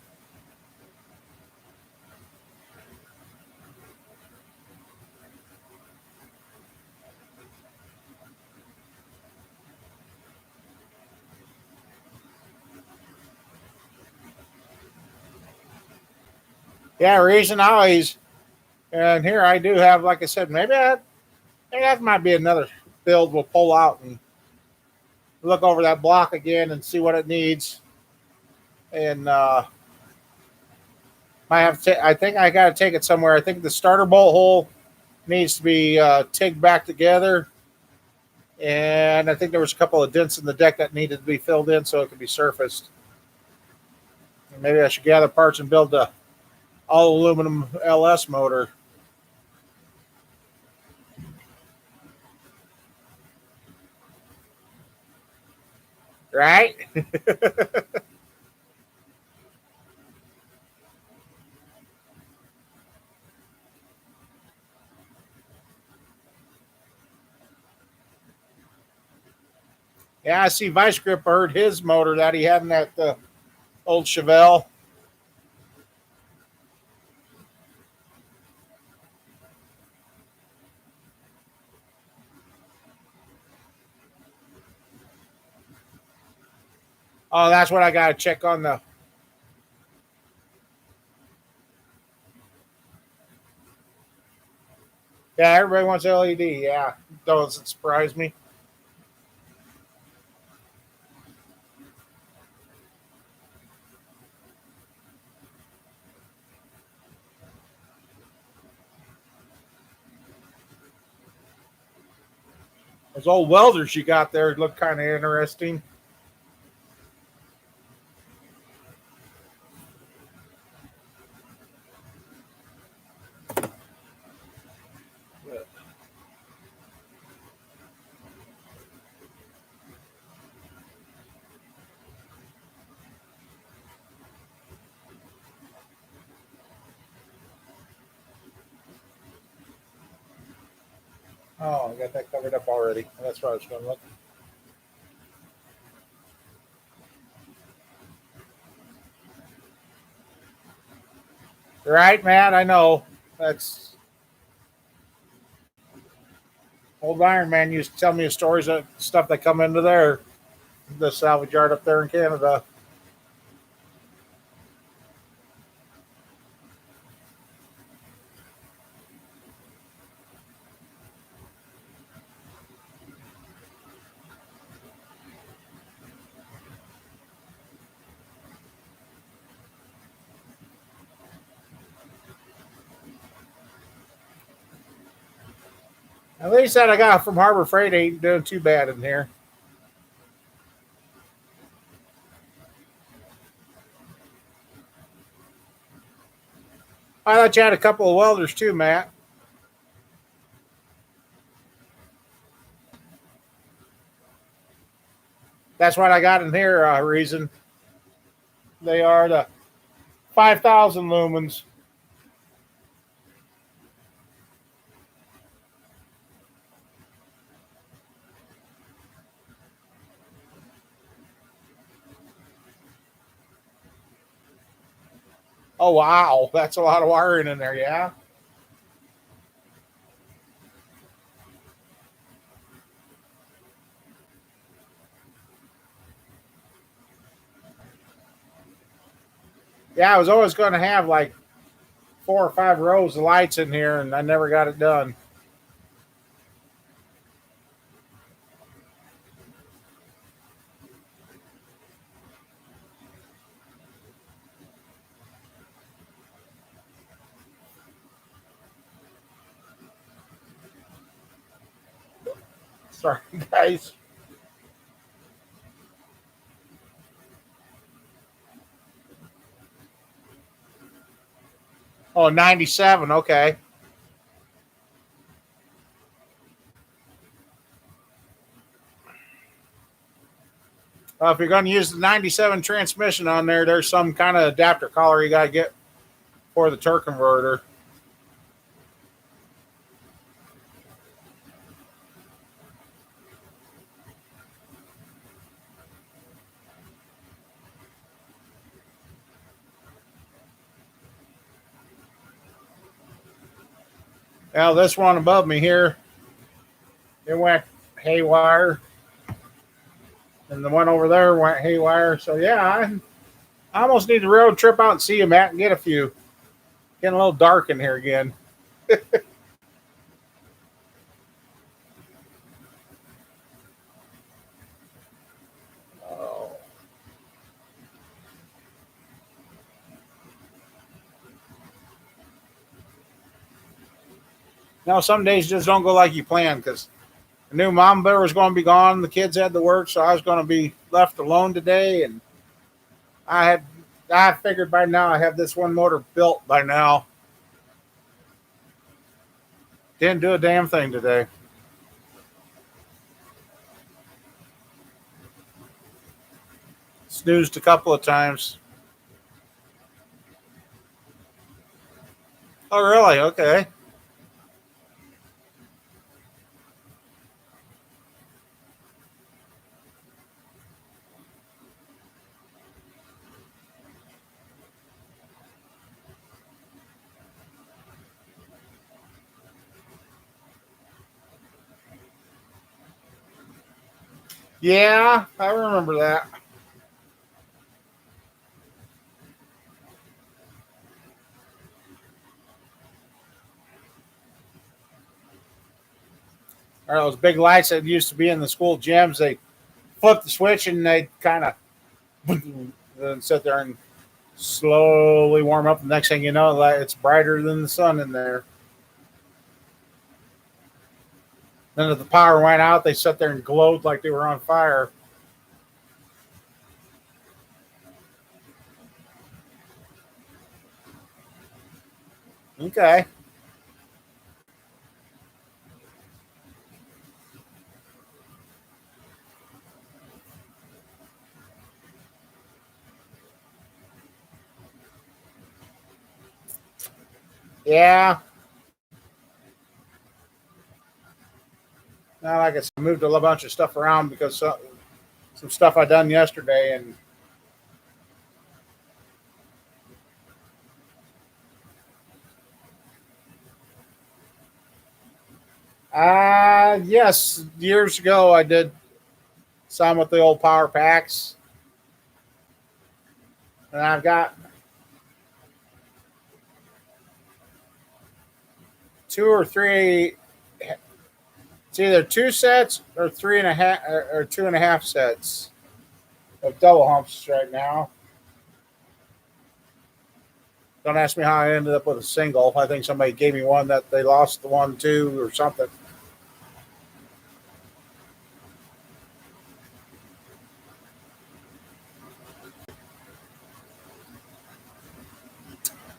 Yeah, reason always. And here I do have, like I said, maybe that might be another build we'll pull out and look over that block again and see what it needs. And might have to. I think I got to take it somewhere. I think the starter bolt hole needs to be tigged back together, and I think there was a couple of dents in the deck that needed to be filled in so it could be surfaced. And maybe I should gather parts and build the all aluminum LS motor. Right? Yeah, I see Vice Grip heard his motor that he had in that old Chevelle. Oh, that's what I got to check on the. Yeah, everybody wants LED. Yeah, doesn't surprise me. Those old welders you got there look kind of interesting. Oh, I got that covered up already. That's what I was going to look. Right, man. I know. That's old Iron Man used to tell me stories of stuff that come into there, the salvage yard up there in Canada. At least that I got from Harbor Freight ain't doing too bad in here. I thought you had a couple of welders too, Matt. That's what I got in here. Reason they are the 5,000 lumens. Oh wow, that's a lot of wiring in there. Yeah. Yeah, I was always going to have like 4 or 5 rows of lights in here, and I never got it done. Sorry, guys. Oh, 97. Okay. If you're going to use the 97 transmission on there, there's some kind of adapter collar you got to get for the torque converter. Now this one above me here, it went haywire, and the one over there went haywire. So yeah, I almost need to road trip out and see you, Matt, and get a few. Getting a little dark in here again. Oh. Now some days just don't go like you planned because I knew Mom Bear was going to be gone. The kids had to work, so I was going to be left alone today. And I figured by now I have this one motor built by now. Didn't do a damn thing today. Snoozed a couple of times. Oh, really? Okay. Yeah, I remember that. Or those big lights that used to be in the school gyms, they flip the switch and they kind of then sit there and slowly warm up. The next thing you know, it's brighter than the sun in there. Then if the power went out, they sat there and glowed like they were on fire. Okay. Yeah. Now, like I said, I moved a bunch of stuff around because some stuff I done yesterday, and yes, years ago I did some with the old power packs, and I've got two or three. It's either two sets or three and a half or 2.5 sets of double humps right now. Don't ask me how I ended up with a single. I think somebody gave me one that they lost the one too or something.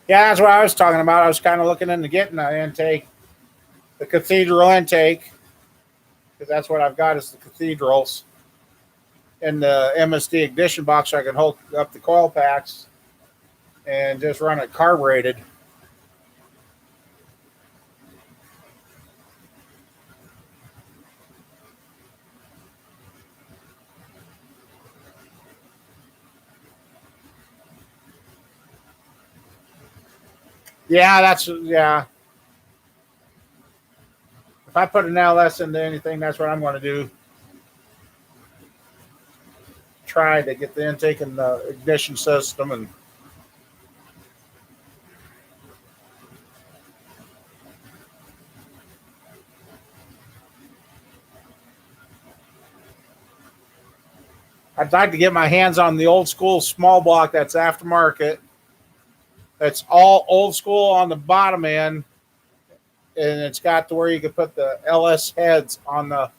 Yeah, that's what I was talking about. I was kind of looking into getting an intake, the cathedral intake, because that's what I've got is the cathedrals and the MSD ignition box so I can hold up the coil packs and just run it carbureted. Yeah. If I put an LS into anything, that's what I'm going to do. Try to get the intake and the ignition system, and I'd like to get my hands on the old school small block that's aftermarket. That's all old school on the bottom end, and it's got to where you can put the LS heads on the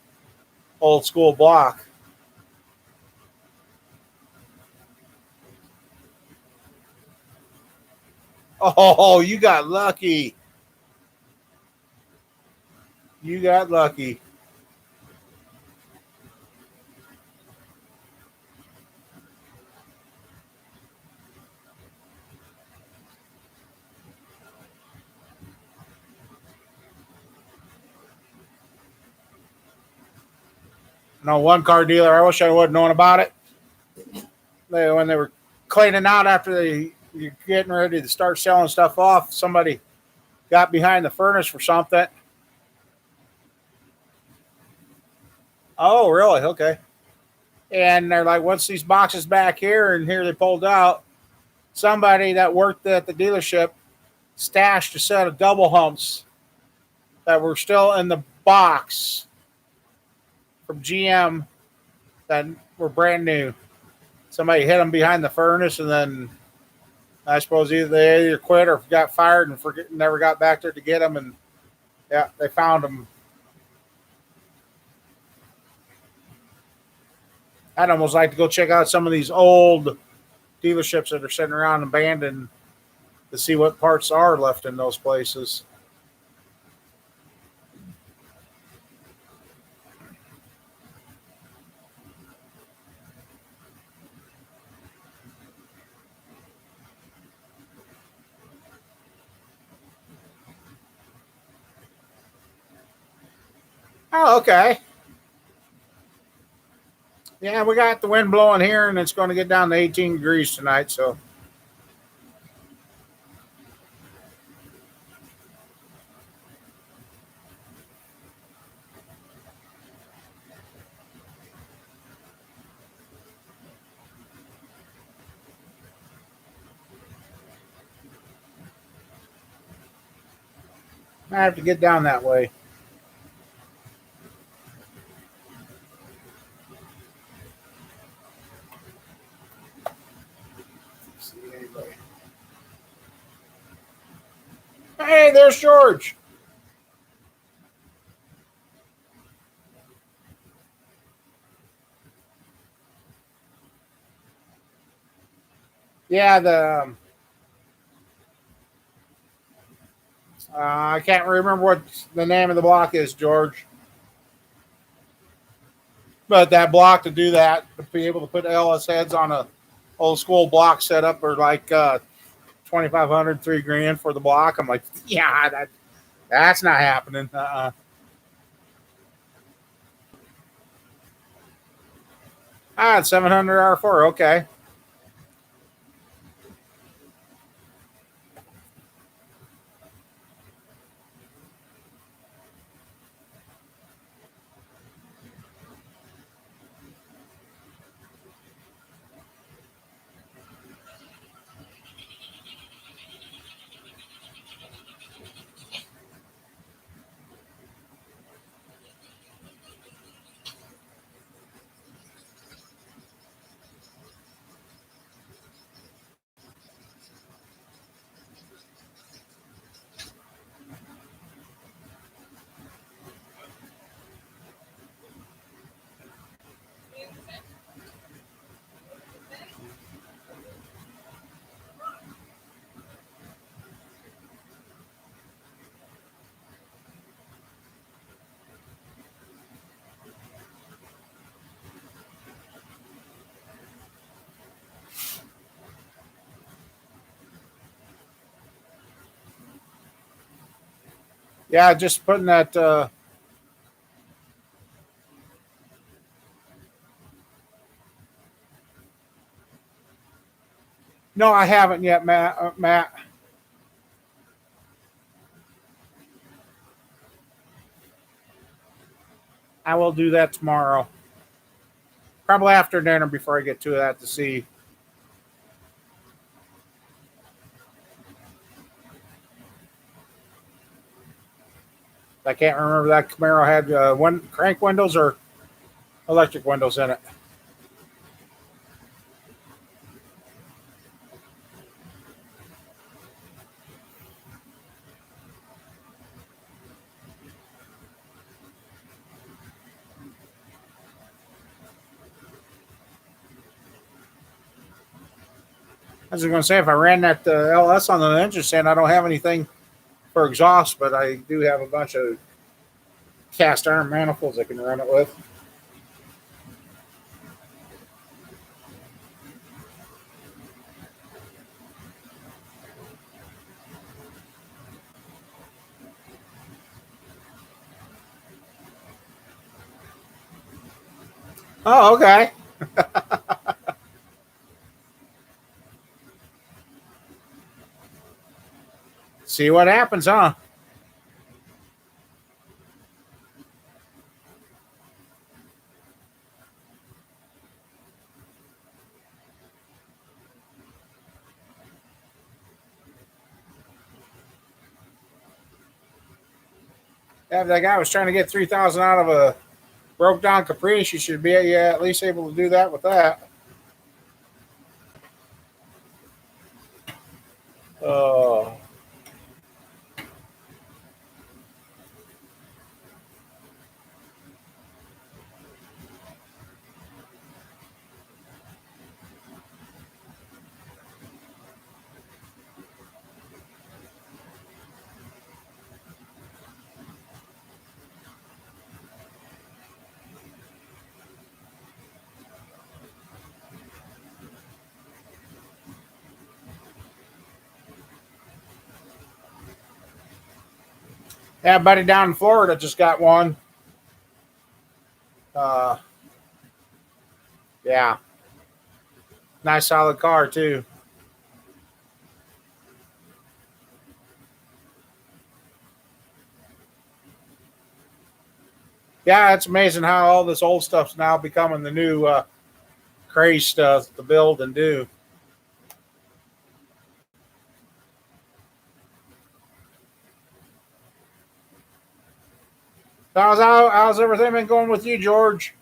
old school block. Oh, you got lucky. You got lucky. No, one car dealer. I wish I would have known about it. When they were cleaning out after you're getting ready to start selling stuff off, somebody got behind the furnace for something. Oh, really? Okay. And they're like, "What's these boxes back here?" And here they pulled out. Somebody that worked at the dealership stashed a set of double humps that were still in the box from GM that were brand new. Somebody hit them behind the furnace, and then I suppose they either quit or got fired and never got back there to get them. And yeah, they found them. I'd almost like to go check out some of these old dealerships that are sitting around abandoned to see what parts are left in those places. Oh, okay. Yeah, we got the wind blowing here, and it's going to get down to 18 degrees tonight. So, I have to get down that way. See anybody. Hey, there's George. Yeah, I can't remember what the name of the block is, George. But that block to do that, to be able to put LS heads on a old school block setup, or like 2,500, $3,000 for the block. I'm like, yeah, that's not happening. It's 700 R4. Okay. Yeah, just putting that. No, I haven't yet, Matt. Matt, I will do that tomorrow. Probably after dinner before I get to that to see. I can't remember that Camaro had crank windows or electric windows in it. I was going to say, if I ran that LS on the engine stand, I don't have anything for exhaust, but I do have a bunch of cast iron manifolds I can run it with. Oh, okay. See what happens, huh? Yeah, if that guy was trying to get 3,000 out of a broke down Caprice, you should be at least able to do that with that. Oh. Yeah, buddy down in Florida just got one. Uh, yeah, nice solid car too. Yeah, it's amazing how all this old stuff's now becoming the new craze stuff to build and do. How's everything been going with you, George?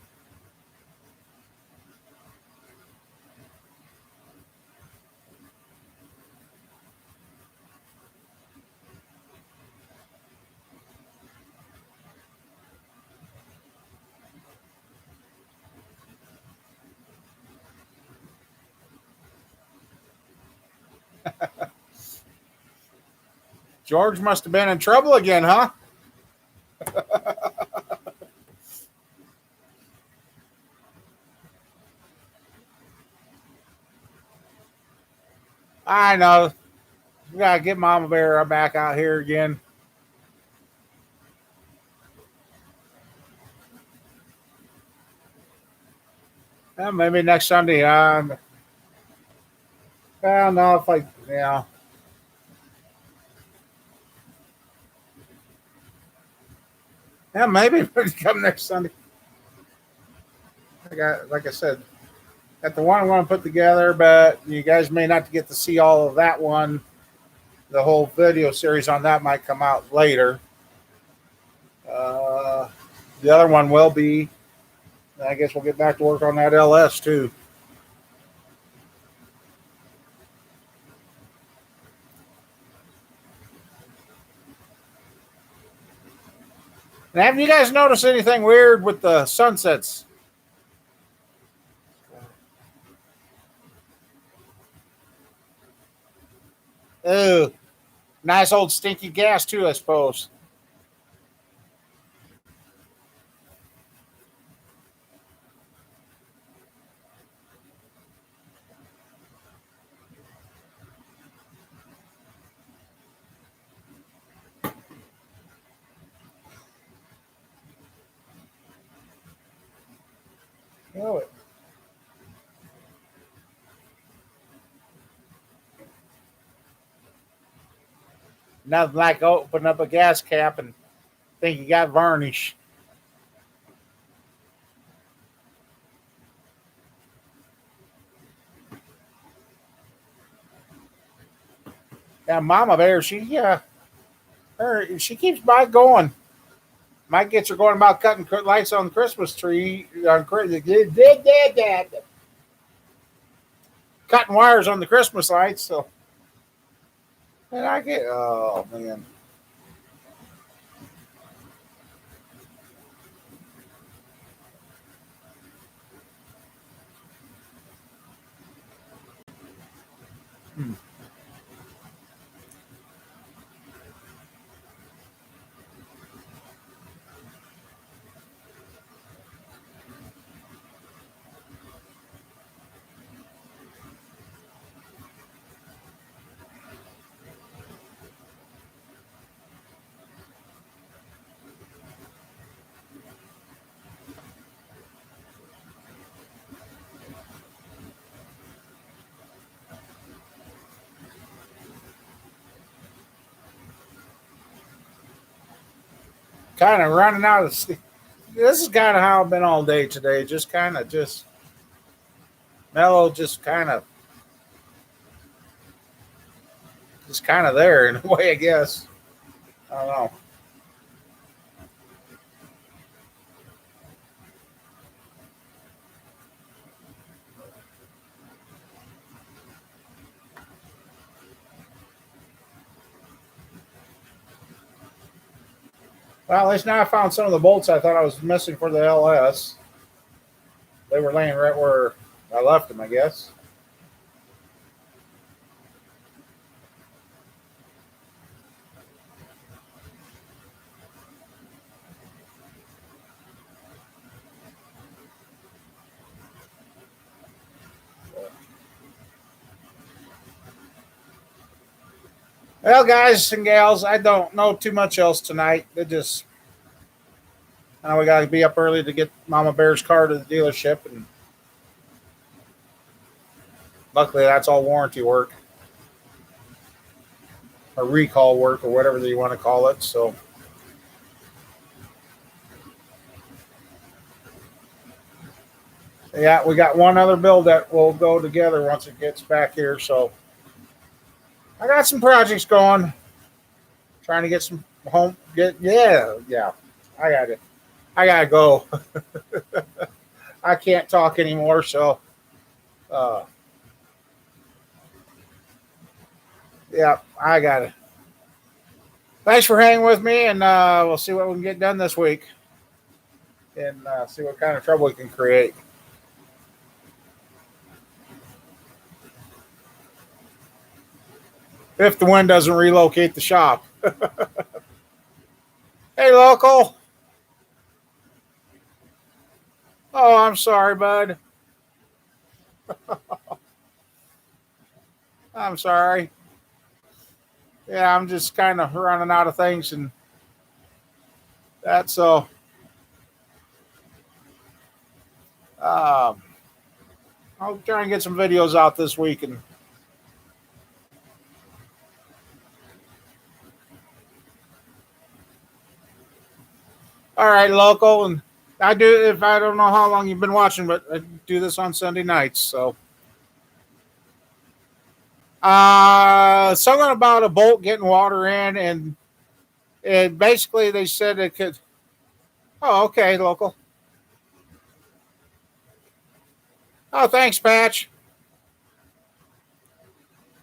George must have been in trouble again, huh? I know. We gotta get Mama Bear back out here again. Maybe next Sunday. Well, no, if I, yeah, yeah, maybe come next Sunday. Like I said, got the one I want to put together, but you guys may not get to see all of that one. The whole video series on that might come out later. Uh, the other one will be. I guess we'll get back to work on that LS too. Now, have you guys noticed anything weird with the sunsets? Oh, nice old stinky gas too, I suppose. Oh, nothing like opening up a gas cap and think you got varnish. Yeah, Mama Bear, she keeps by going. Mike gets her going about cutting lights on the Christmas tree on cutting wires on the Christmas lights. So, and I get oh man, hmm. kind of running out of steam. This is kind of how I've been all day today. Just kind of just mellow, just kind of there in a way, I guess. I don't know. Well, at least now I found some of the bolts I thought I was missing for the LS. They were laying right where I left them, I guess. Well, guys and gals, I don't know too much else tonight. We got to be up early to get Mama Bear's car to the dealership, and luckily that's all warranty work or recall work or whatever you want to call it. So, yeah, we got one other build that will go together once it gets back here. So, I got some projects going, trying to get some home. Yeah. I gotta go. I can't talk anymore. So, uh, yeah, I got it. Thanks for hanging with me, and we'll see what we can get done this week, and see what kind of trouble we can create. If the wind doesn't relocate the shop. Hey, local. Oh, I'm sorry, bud. I'm sorry. Yeah, I'm just kind of running out of things, and that's so. Um, I'll try and get some videos out this week. And all right, local, and I do. If I don't know how long you've been watching, but I do this on Sunday nights. So, something about a bolt getting water in, and basically they said it could. Oh, okay, local. Oh, thanks, Patch.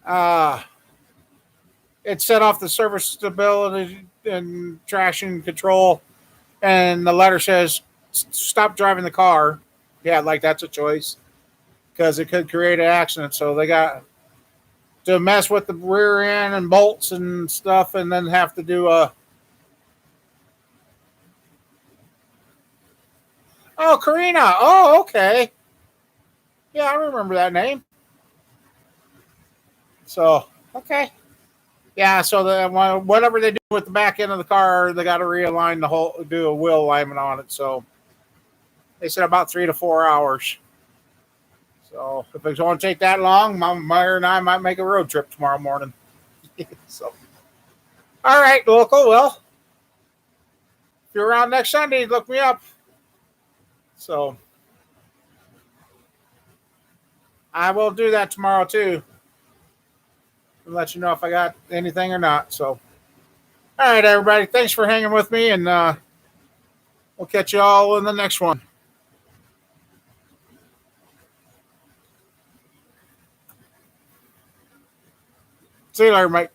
Uh, it set off the service stability and traction control, and the letter says stop driving the car. Yeah, like that's a choice because it could create an accident. So they got to mess with the rear end and bolts and stuff, and then have to do a. Oh, Karina. Oh, okay. Yeah, I remember that name. So okay. Yeah, so whatever they do with the back end of the car, they got to realign the whole, do a wheel alignment on it. So they said about 3 to 4 hours. So if it's going to take that long, Mama Meyer and I might make a road trip tomorrow morning. So, all right, local. Well, if you're around next Sunday, look me up. So I will do that tomorrow too, and let you know if I got anything or not. So, all right, everybody. Thanks for hanging with me, and we'll catch you all in the next one. See you later, mate.